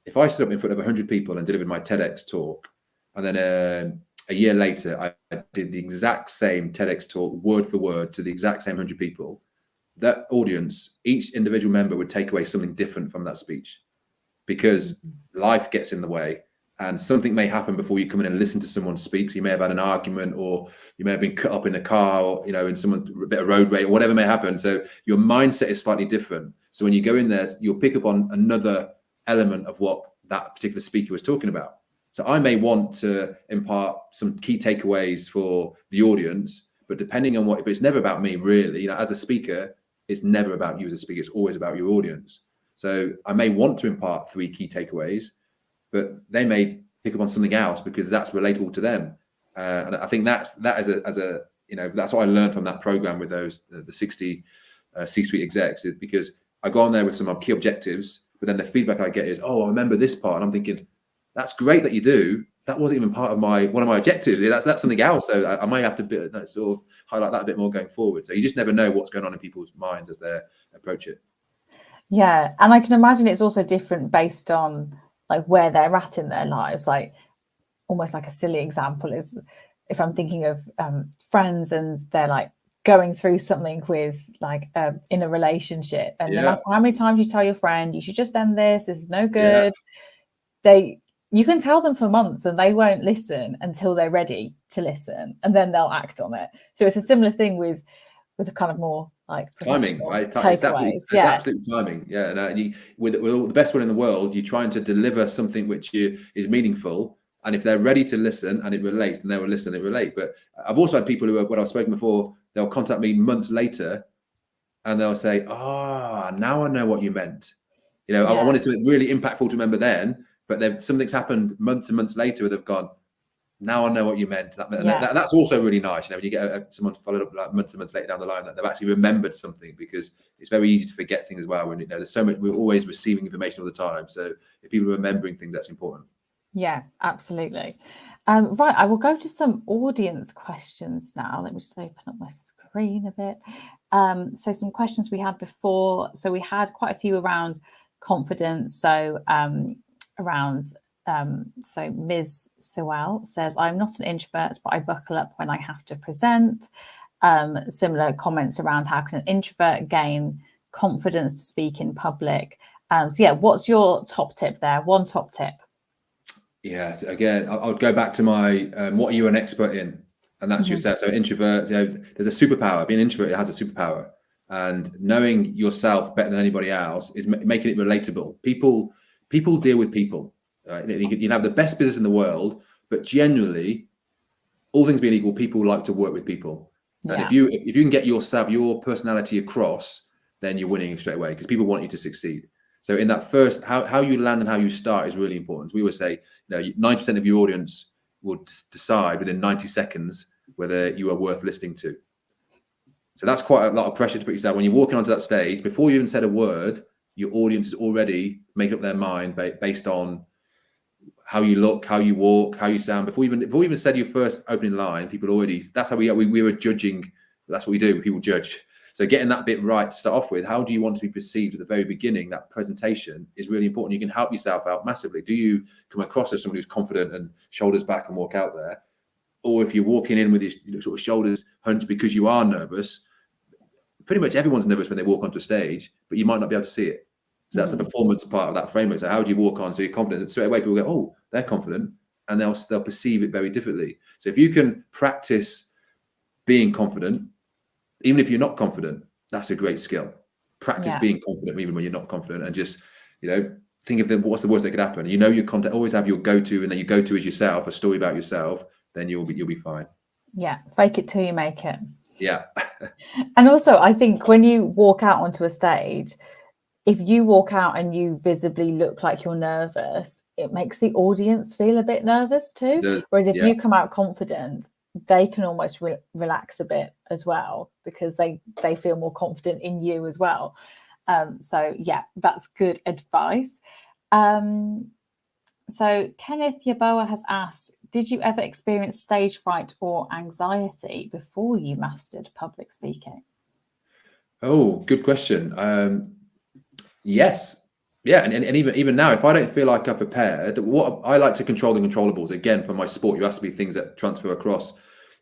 If I stood up in front of 100 people and delivered my TEDx talk, and then a year later I did the exact same TEDx talk word for word to the exact same 100 people, that audience, each individual member would take away something different from that speech, because life gets in the way. And something may happen before you come in and listen to someone speak. So you may have had an argument, or you may have been cut up in a car, or in a bit of road rage, or whatever may happen. So your mindset is slightly different. So when you go in there, you'll pick up on another element of what that particular speaker was talking about. So I may want to impart some key takeaways for the audience, but depending on but it's never about me really. As a speaker, it's never about you as a speaker. It's always about your audience. So I may want to impart 3 key takeaways, but they may pick up on something else because that's relatable to them. And I think that as a that's what I learned from that program with the 60 C-suite execs, is because I go on there with some key objectives, but then the feedback I get is, oh, I remember this part. And I'm thinking, that's great that you do. That wasn't even part of one of my objectives. That's something else. So I might have to sort of highlight that a bit more going forward. So you just never know what's going on in people's minds as they approach it. Yeah. And I can imagine it's also different based on where they're at in their lives. Almost like a silly example is if I'm thinking of friends and they're going through something with in a relationship, and no matter how many times you tell your friend you should just end this is no good, you can tell them for months and they won't listen until they're ready to listen, and then they'll act on it. So it's a similar thing with a kind of more timing, right? It's absolute timing. Yeah. And with the best one in the world, you're trying to deliver something which is meaningful. And if they're ready to listen and it relates, then they will listen and relate. But I've also had people who, when I've spoken before, they'll contact me months later and they'll say, now I know what you meant. I wanted to be really impactful to remember then, but something's happened months and months later where they've gone, now I know what you meant. That's also really nice. When you get someone followed up months and months later down the line, that they've actually remembered something, because it's very easy to forget things as well. When there's so much, we're always receiving information all the time. So if people are remembering things, that's important. Yeah, absolutely. Right, I will go to some audience questions now. Let me just open up my screen a bit. So some questions we had before. So we had quite a few around confidence. So so Ms. Sewell says, I'm not an introvert, but I buckle up when I have to present. Similar comments around how can an introvert gain confidence to speak in public. What's your top tip there? One top tip. Yeah, again, I'll go back to my what are you an expert in? And that's yourself. So introverts, there's a superpower. Being an introvert, it has a superpower. And knowing yourself better than anybody else is making it relatable. People deal with people. You can have the best business in the world, but generally, all things being equal, people like to work with people. Yeah. And if you can get your personality across, then you're winning straight away, because people want you to succeed. So in that first, how you land and how you start is really important. We always say, 90% of your audience will decide within 90 seconds whether you are worth listening to. So that's quite a lot of pressure to put yourself when you're walking onto that stage. Before you even said a word, your audience is already making up their mind based on how you look, how you walk, how you sound. Before you even said your first opening line, people already, that's how we were judging. That's what we do. People judge. So getting that bit right to start off with, how do you want to be perceived at the very beginning? That presentation is really important. You can help yourself out massively. Do you come across as somebody who's confident and shoulders back and walk out there? Or if you're walking in with your sort of shoulders hunched because you are nervous, pretty much everyone's nervous when they walk onto a stage, but you might not be able to see it. So that's the performance part of that framework. So how do you walk on so you're confident? And straight away people go, oh, they're confident, and they'll perceive it very differently. So if you can practice being confident, even if you're not confident, that's a great skill. Practice being confident even when you're not confident, and just, think of what's the worst that could happen. Your content, always have your go-to, and then your go-to is yourself, a story about yourself, then you'll be fine. Yeah, fake it till you make it. Yeah. And also, I think when you walk out onto a stage, if you walk out and you visibly look like you're nervous, it makes the audience feel a bit nervous too. Whereas if you come out confident, they can almost relax a bit as well, because they feel more confident in you as well. So yeah, that's good advice. So Kenneth Yaboa has asked, did you ever experience stage fright or anxiety before you mastered public speaking? Oh, good question. Yes. Yeah. And even now, if I don't feel like I'm prepared, what I like to control the controllables. Again, for my sport, you asked me things that transfer across.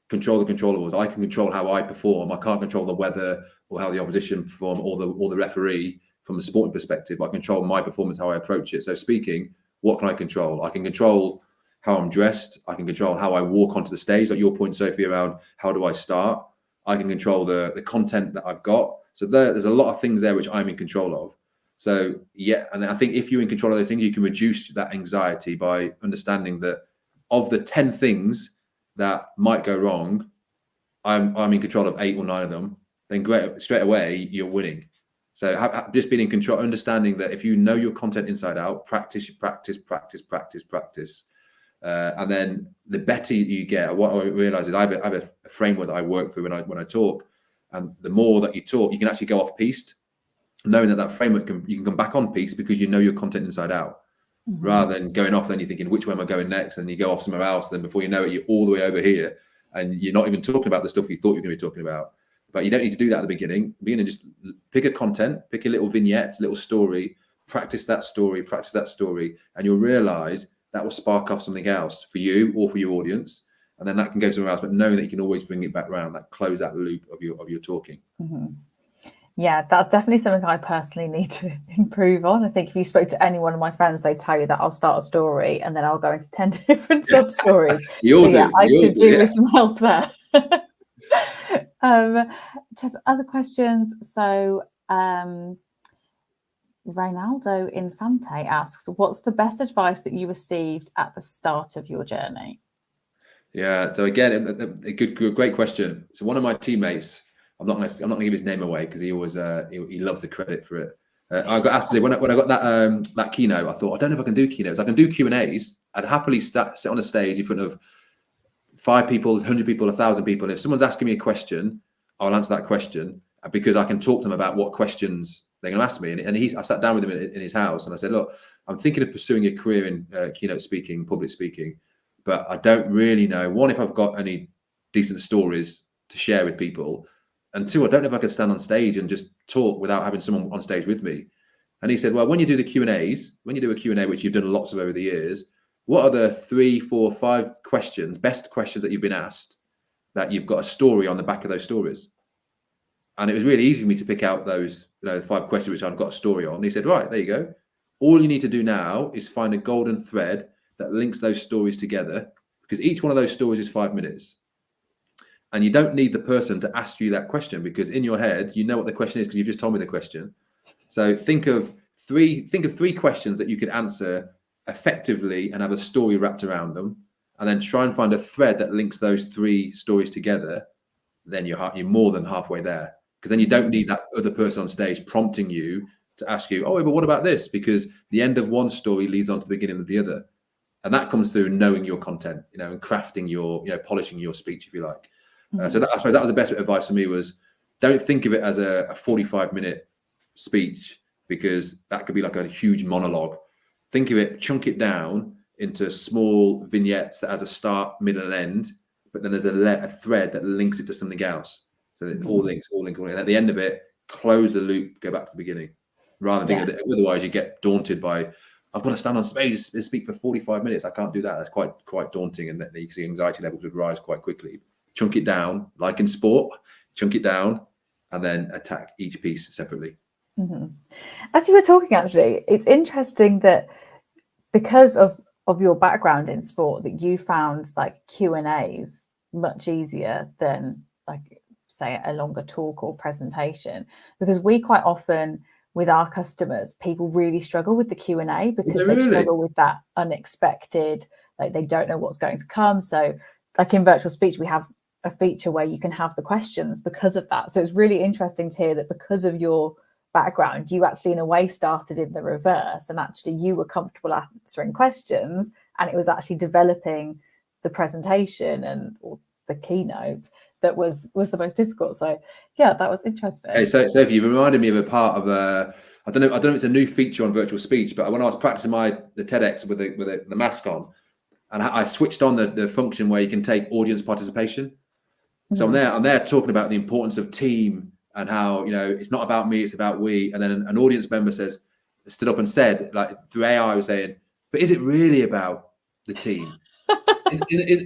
Control the controllables. I can control how I perform. I can't control the weather or how the opposition perform, or the referee from a sporting perspective. I control my performance, how I approach it. So speaking, what can I control? I can control how I'm dressed. I can control how I walk onto the stage, like your point, Sophie, around how do I start. I can control the content that I've got. So there's a lot of things there which I'm in control of. So yeah, and I think if you're in control of those things, you can reduce that anxiety by understanding that of the 10 things that might go wrong, I'm in control of 8 or 9 of them. Then great, straight away you're winning. So just being in control, understanding that if you know your content inside out, practice, and then the better you get. What I realize is I have a framework that I work through when I talk, and the more that you talk, you can actually go off piste, knowing that framework you can come back on piste because you know your content inside out. Rather than going off, then you're thinking, which way am I going next? And you go off somewhere else. Then before you know it, you're all the way over here, and you're not even talking about the stuff you thought you were going to be talking about. But you don't need to do that at the beginning. Just pick a content, pick a little vignette, little story, practice that story, and you'll realize that will spark off something else for you or for your audience. And then that can go somewhere else, but knowing that you can always bring it back around, that close that loop of your talking. Yeah, that's definitely something I personally need to improve on. I think if you spoke to any one of my friends, they'd tell you that I'll start a story and then I'll go into 10 different sub stories. I could do with some help there. Just other questions. So Reynaldo Infante asks, what's the best advice that you received at the start of your journey? Yeah, so again, a great question. So one of my teammates, I'm not going to give his name away because he always he loves the credit for it. I got asked when I got that keynote, I thought, I don't know if I can do keynotes. I can do Q&As. I'd happily sit on a stage in front of 5 people, 100 people, 1,000 people. And if someone's asking me a question, I'll answer that question because I can talk to them about what questions they're going to ask me. And I sat down with him in his house and I said, look, I'm thinking of pursuing a career in keynote speaking, public speaking, but I don't really know, 1, if I've got any decent stories to share with people, and 2, I don't know if I can stand on stage and just talk without having someone on stage with me. And he said, well, when you do the Q&As, when you do a Q&A, which you've done lots of over the years, what are the 3, 4, 5 questions, best questions that you've been asked that you've got a story on the back of those stories? And it was really easy for me to pick out those 5 questions which I've got a story on. And he said, right, there you go. All you need to do now is find a golden thread that links those stories together, because each one of those stories is 5 minutes. And you don't need the person to ask you that question, because in your head, you know what the question is because you've just told me the question. So think of 3 questions that you could answer effectively and have a story wrapped around them, and then try and find a thread that links those 3 stories together. Then you're more than halfway there, because then you don't need that other person on stage prompting you to ask you, oh, but what about this? Because the end of one story leads on to the beginning of the other. And that comes through knowing your content, and crafting your, polishing your speech, if you like. So I suppose that was the best bit of advice for me, was don't think of it as a 45-minute speech, because that could be like a huge monologue. Think of it, chunk it down into small vignettes that has a start, middle, and end, but then there's a thread that links it to something else. So it all links. And at the end of it, close the loop, go back to the beginning, rather than think that otherwise you get daunted by, I've got to stand on stage and speak for 45 minutes. I can't do that. That's quite daunting, and that the anxiety levels would rise quite quickly. Chunk it down, like in sport, chunk it down, and then attack each piece separately. Mm-hmm. As you were talking, actually, it's interesting that because of your background in sport, that you found like Q&As much easier than like, say, a longer talk or presentation, because we quite often with our customers, people really struggle with the Q&A because they struggle with that unexpected, like they don't know what's going to come. So like in virtual speech, we have a feature where you can have the questions because of that. So it's really interesting to hear that because of your background, you actually in a way started in the reverse, and actually you were comfortable answering questions, and it was actually developing the presentation and or the keynote that was the most difficult. So yeah, that was interesting. Okay, so if you reminded me of a part of I don't know if it's a new feature on virtual speech, but when I was practicing the TEDx with the mask on, and I switched on the function where you can take audience participation. So I'm there talking about the importance of team and how, you know, it's not about me, it's about we. And then an audience member stood up and said, like through AI, was saying, but is it really about the team?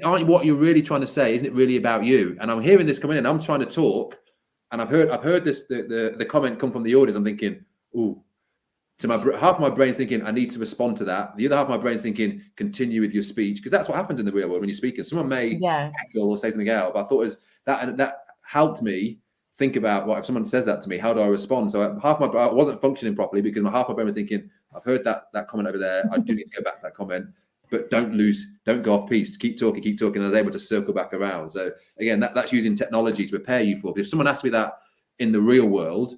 Aren't what you're really trying to say? Isn't it really about you? And I'm hearing this coming in. I'm trying to talk, and I've heard this the comment come from the audience. I'm thinking, ooh. So half of my brain's thinking, I need to respond to that. The other half of my brain's thinking, continue with your speech, because that's what happens in the real world when you're speaking. Someone may heckle or say something out, but I thought that helped me think about what if someone says that to me, how do I respond? So I wasn't functioning properly because half my brain was thinking, I've heard that comment over there. I do need to go back to that comment, but don't go off piece. Keep talking. And I was able to circle back around. So again, that's using technology to prepare you for. If someone asked me that in the real world,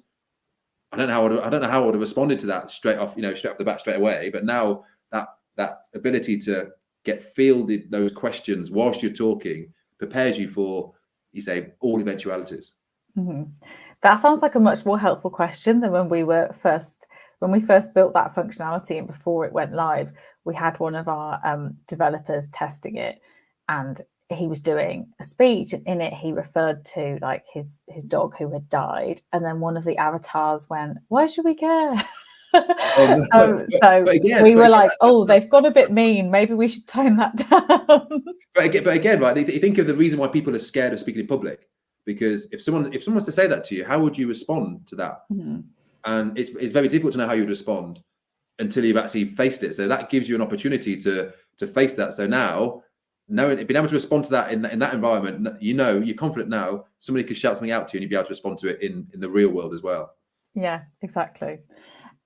I don't know how I would have responded to that straight off the bat straight away. But now that ability to get fielded those questions whilst you're talking prepares you for, you say, all eventualities. Mm-hmm. That sounds like a much more helpful question than when we first built that functionality, and before it went live, we had one of our developers testing it, and he was doing a speech, and in it he referred to like his dog who had died, and then one of the avatars went, "Why should we care?" We were like, they've got a bit mean. Maybe we should tone that down. But again, right? You think of the reason why people are scared of speaking in public, because if someone was to say that to you, how would you respond to that? Mm-hmm. And it's very difficult to know how you'd respond until you've actually faced it. So that gives you an opportunity to face that. So now, being able to respond to that in that environment, you're confident now. Somebody could shout something out to you, and you'd be able to respond to it in the real world as well. Yeah, exactly.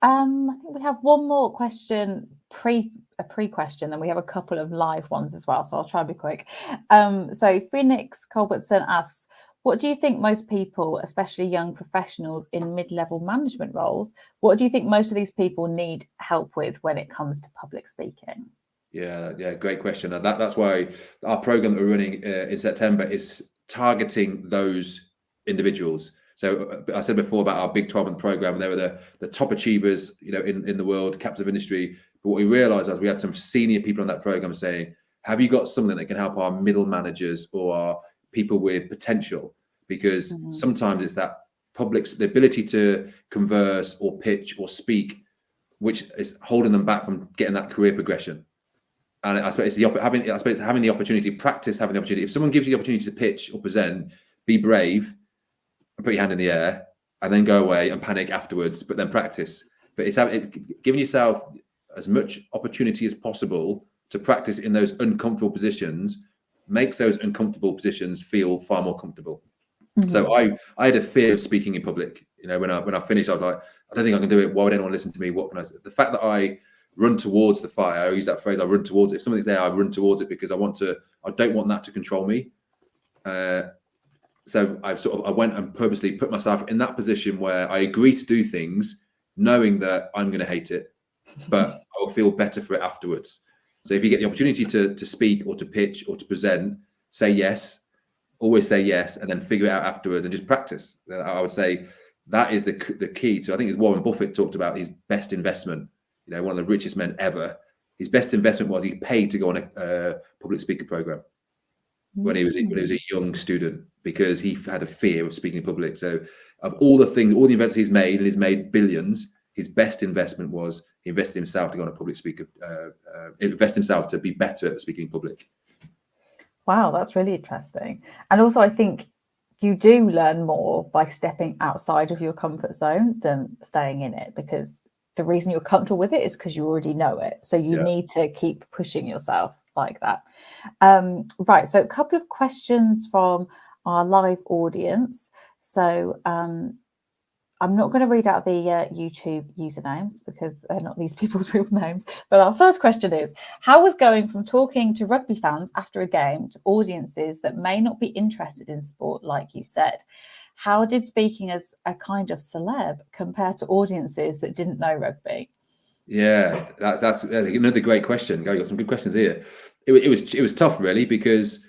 I think we have one more question, a pre-question, then we have a couple of live ones as well. So I'll try and be quick. So Phoenix Culbertson asks, what do you think most people, especially young professionals in mid-level management roles, what do you think most of these people need help with when it comes to public speaking? Yeah, great question. And that's why our program that we're running in September is targeting those individuals. So I said before about our big 12-month program, and they were the top achievers, in the world, captains of industry. But what we realized was we had some senior people on that program saying, have you got something that can help our middle managers or our people with potential? Because sometimes it's that the ability to converse or pitch or speak, which is holding them back from getting that career progression. And I suppose having the opportunity, practice having the opportunity. If someone gives you the opportunity to pitch or present, be brave and put your hand in the air, and then go away and panic afterwards, but then practice. But it's giving yourself as much opportunity as possible to practice in those uncomfortable positions makes those uncomfortable positions feel far more comfortable. Mm-hmm. So I had a fear of speaking in public. When I finished, I was like, I don't think I can do it. Why would anyone listen to me? What can I say? The fact that I run towards the fire, I use that phrase, I run towards it. If something's there, I run towards it because I don't want that to control me. So I went and purposely put myself in that position where I agree to do things knowing that I'm going to hate it, but I'll feel better for it afterwards. So if you get the opportunity to speak or to pitch or to present, say yes, always say yes, and then figure it out afterwards and just practice. I would say that is the key to, I think it's Warren Buffett talked about his best investment, one of the richest men ever. His best investment was he paid to go on a public speaker program when he was a young student, because he had a fear of speaking in public. So of all the investments he's made, and he's made billions, his best investment was he invested himself to go on a public speaker, invest himself to be better at speaking in public. Wow, that's really interesting. And also I think you do learn more by stepping outside of your comfort zone than staying in it, because the reason you're comfortable with it is because you already know it. So you need to keep pushing yourself like that. Right. So a couple of questions from our live audience. So I'm not going to read out the YouTube usernames because they're not these people's real names. But our first question is, how was going from talking to rugby fans after a game to audiences that may not be interested in sport, like you said? How did speaking as a kind of celeb compare to audiences that didn't know rugby? Yeah, that's another great question. You got some good questions here. It was tough, really, because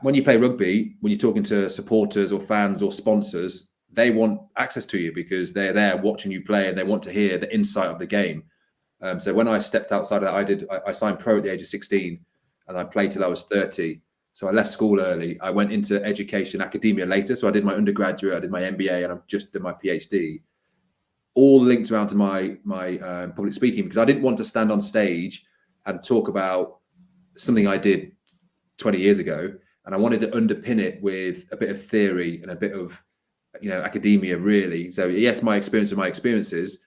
when you play rugby, when you're talking to supporters or fans or sponsors, they want access to you because they're there watching you play and they want to hear the insight of the game. So when I stepped outside of that, I signed pro at the age of 16 and I played till I was 30. So I left school early. I went into education, academia later. So I did my undergraduate, I did my MBA, and I just did my PhD. All linked around to my public speaking, because I didn't want to stand on stage and talk about something I did 20 years ago. And I wanted to underpin it with a bit of theory and a bit of, academia, really. So yes, my experience are my experiences,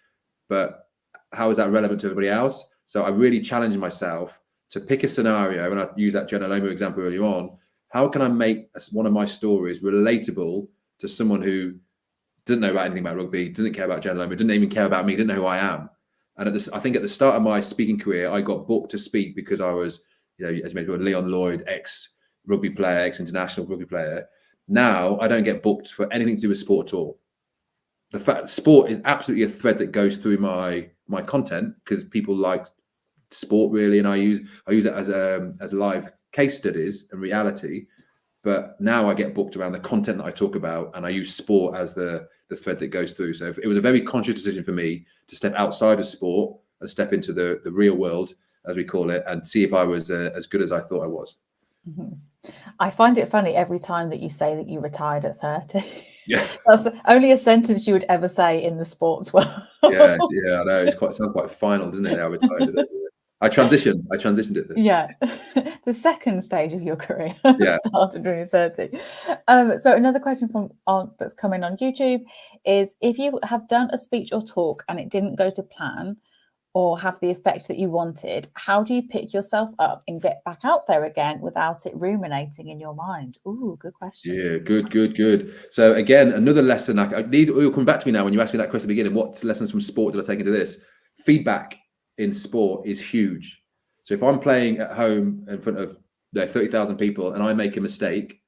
but how is that relevant to everybody else? So I really challenged myself to pick a scenario, and I used that Jenna Lomu example earlier on. How can I make one of my stories relatable to someone who didn't know about anything about rugby, didn't care about Jenna Lomu, didn't even care about me, didn't know who I am? And I think at the start of my speaking career, I got booked to speak because I was, as maybe a Leon Lloyd, ex-rugby player, ex-international rugby player. Now I don't get booked for anything to do with sport at all. The fact that sport is absolutely a thread that goes through my content, because people like sport, really, and I use it as live case studies and reality. But now I get booked around the content that I talk about, and I use sport as the thread that goes through. So it was a very conscious decision for me to step outside of sport and step into the real world, as we call it, and see if I was as good as I thought I was. Mm-hmm. I find it funny every time that you say that you retired at 30. Yeah, that's only a sentence you would ever say in the sports world. yeah, I know. Sounds quite final, doesn't it? I retired. I transitioned it. Yeah, the second stage of your career started when you were 30. So another question that's coming on YouTube is, if you have done a speech or talk and it didn't go to plan or have the effect that you wanted, how do you pick yourself up and get back out there again without it ruminating in your mind? Ooh, good question. Yeah, good. So again, another lesson. These will come back to me now when you ask me that question at the beginning. What lessons from sport did I take into this? Feedback in sport is huge. So if I'm playing at home in front of 30,000 people and I make a mistake,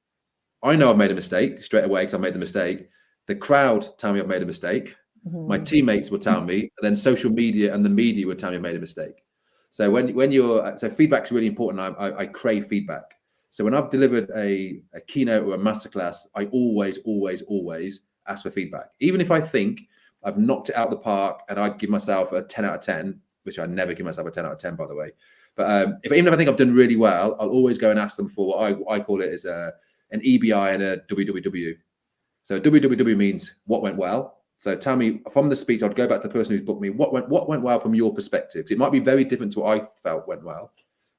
I know I've made a mistake straight away because I made the mistake. The crowd tell me I've made a mistake. Mm-hmm. My teammates will tell me, and then social media and the media will tell me I've made a mistake. So so feedback's really important. I crave feedback. So when I've delivered a keynote or a masterclass, I always ask for feedback. Even if I think I've knocked it out of the park and I'd give myself a 10 out of 10, which I never give myself a 10 out of 10, by the way. But even if I think I've done really well, I'll always go and ask them for what I call it is an EBI and a WWW. So WWW means what went well. So tell me from the speech, I'd go back to the person who's booked me, what went well from your perspective. It might be very different to what I felt went well.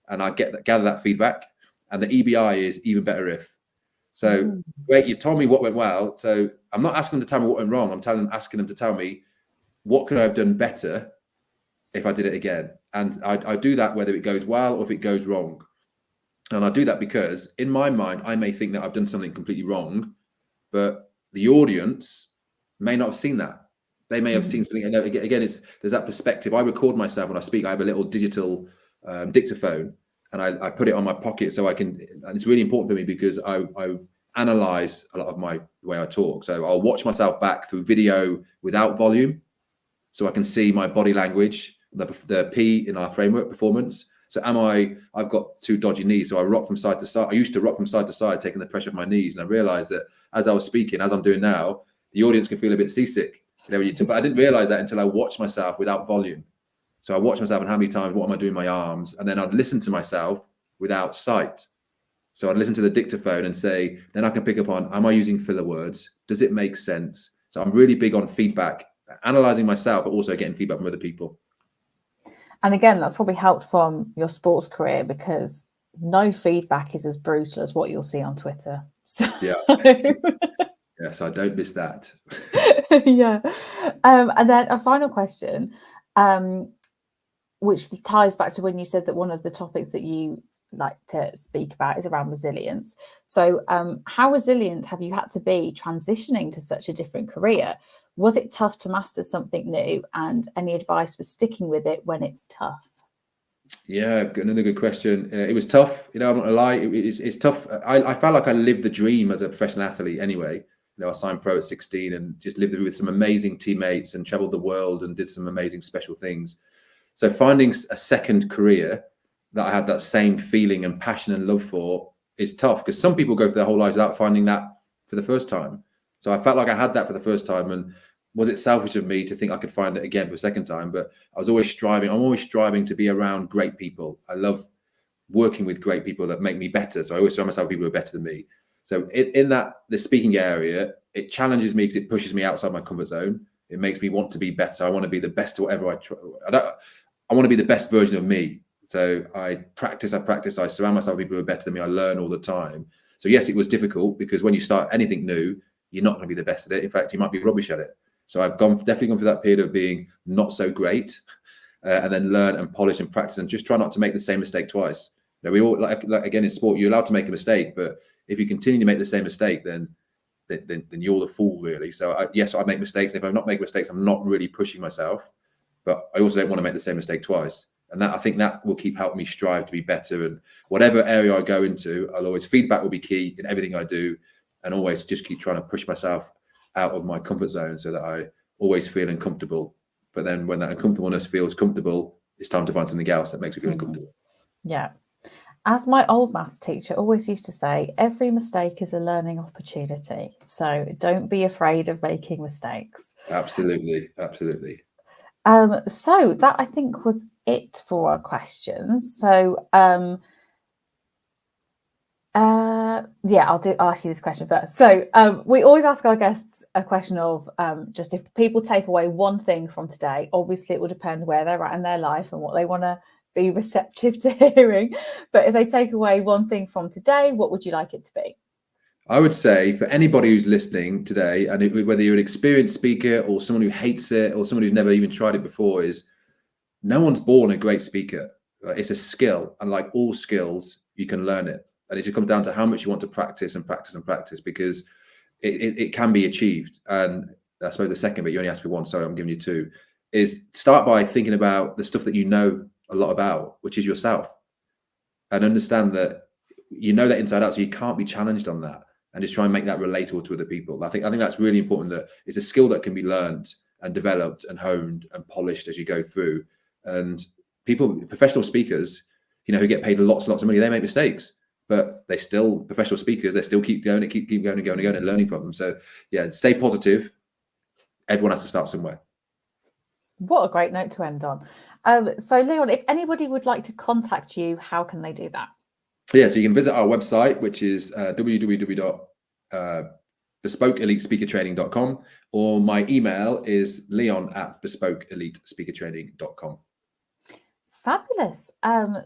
And I gather that feedback. And the EBI is even better if. So great, you told me what went well. So I'm not asking them to tell me what went wrong. I'm asking them to tell me what could I have done better if I did it again. And I do that whether it goes well or if it goes wrong. And I do that because in my mind, I may think that I've done something completely wrong, but the audience may not have seen that. They may have seen something. And again, there's that perspective. I record myself when I speak. I have a little digital dictaphone, and I put it on my pocket so I can. And it's really important for me because I analyze a lot of the way I talk. So I'll watch myself back through video without volume, so I can see my body language, the P in our framework performance. So I've got two dodgy knees, so I rock from side to side. I used to rock from side to side, taking the pressure off my knees, and I realized that as I was speaking, as I'm doing now, the audience can feel a bit seasick. But I didn't realize that until I watched myself without volume. So I watched myself and how many times, what am I doing with my arms? And then I'd listen to myself without sight. So I'd listen to the dictaphone and say, then I can pick up on, am I using filler words? Does it make sense? So I'm really big on feedback, analyzing myself, but also getting feedback from other people. And again, that's probably helped from your sports career, because no feedback is as brutal as what you'll see on Twitter. So... Yeah. Yes, I don't miss that. Yeah. And then a final question, which ties back to when you said that one of the topics that you like to speak about is around resilience. So how resilient have you had to be transitioning to such a different career? Was it tough to master something new, and any advice for sticking with it when it's tough? Yeah, another good question. It was tough, I'm not gonna lie. It's tough. I felt like I lived the dream as a professional athlete anyway. I signed pro at 16 and just lived with some amazing teammates and traveled the world and did some amazing special things. So finding a second career that I had that same feeling and passion and love for is tough, because some people go for their whole lives without finding that for the first time. So I felt like I had that for the first time, and was it selfish of me to think I could find it again for a second time? But I was always striving. I'm always striving to be around great people. I love working with great people that make me better. So I always surround myself with people who are better than me. So in the speaking area, it challenges me because it pushes me outside my comfort zone. It makes me want to be better. I want to be the best at whatever I try. I want to be the best version of me. So I practice. I surround myself with people who are better than me. I learn all the time. So yes, it was difficult, because when you start anything new, you're not going to be the best at it. In fact, you might be rubbish at it. So I've definitely gone through that period of being not so great, and then learn and polish and practice and just try not to make the same mistake twice. We all, like again, in sport, you're allowed to make a mistake, but if you continue to make the same mistake, then you're the fool, really. So yes, I make mistakes. And if I'm not making mistakes, I'm not really pushing myself, but I also don't want to make the same mistake twice. And that, I think, that will keep helping me strive to be better. And whatever area I go into, feedback will be key in everything I do, and always just keep trying to push myself out of my comfort zone so that I always feel uncomfortable. But then when that uncomfortableness feels comfortable, it's time to find something else that makes me feel uncomfortable. Yeah. As my old maths teacher always used to say, every mistake is a learning opportunity. So don't be afraid of making mistakes. Absolutely. Absolutely. So that, I think, was it for our questions. So yeah, I'll ask you this question first. So we always ask our guests a question of just if people take away one thing from today. Obviously it will depend where they're at in their life and what they want to be receptive to hearing, but if they take away one thing from today, what would you like it to be? I would say, for anybody who's listening today, and whether you're an experienced speaker or someone who hates it or someone who's never even tried it before, is no one's born a great speaker. It's a skill, and like all skills, you can learn it. And it just comes down to how much you want to practice and practice and practice, because it can be achieved. And I suppose the second bit, you only asked me one, sorry, I'm giving you two, is start by thinking about the stuff that you know a lot about, which is yourself, and understand that you know that inside out, so you can't be challenged on that, and just try and make that relatable to other people. I think that's really important, that it's a skill that can be learned and developed and honed and polished as you go through. And people, professional speakers, who get paid lots of money, they make mistakes, but they still professional speakers. They still keep going and keep going and going and going and learning from them. So yeah, stay positive. Everyone has to start somewhere. What a great note to end on. So Leon, if anybody would like to contact you, how can they do that? Yeah, so you can visit our website, which is www.bespokeelitespeakertraining.com, or my email is leon@bespokeelitespeakertraining.com. Fabulous.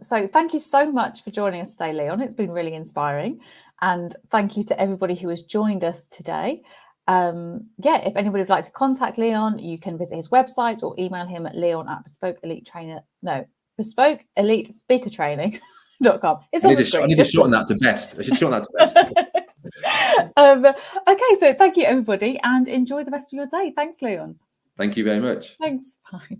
So thank you so much for joining us today, Leon. It's been really inspiring. And thank you to everybody who has joined us today. Yeah, if anybody would like to contact Leon, you can visit his website or email him at bespokeelitespeakertraining.com. I need to shorten that to BEST. I should shorten that to BEST. Okay, so thank you, everybody, and enjoy the rest of your day. Thanks, Leon. Thank you very much. Thanks. Bye.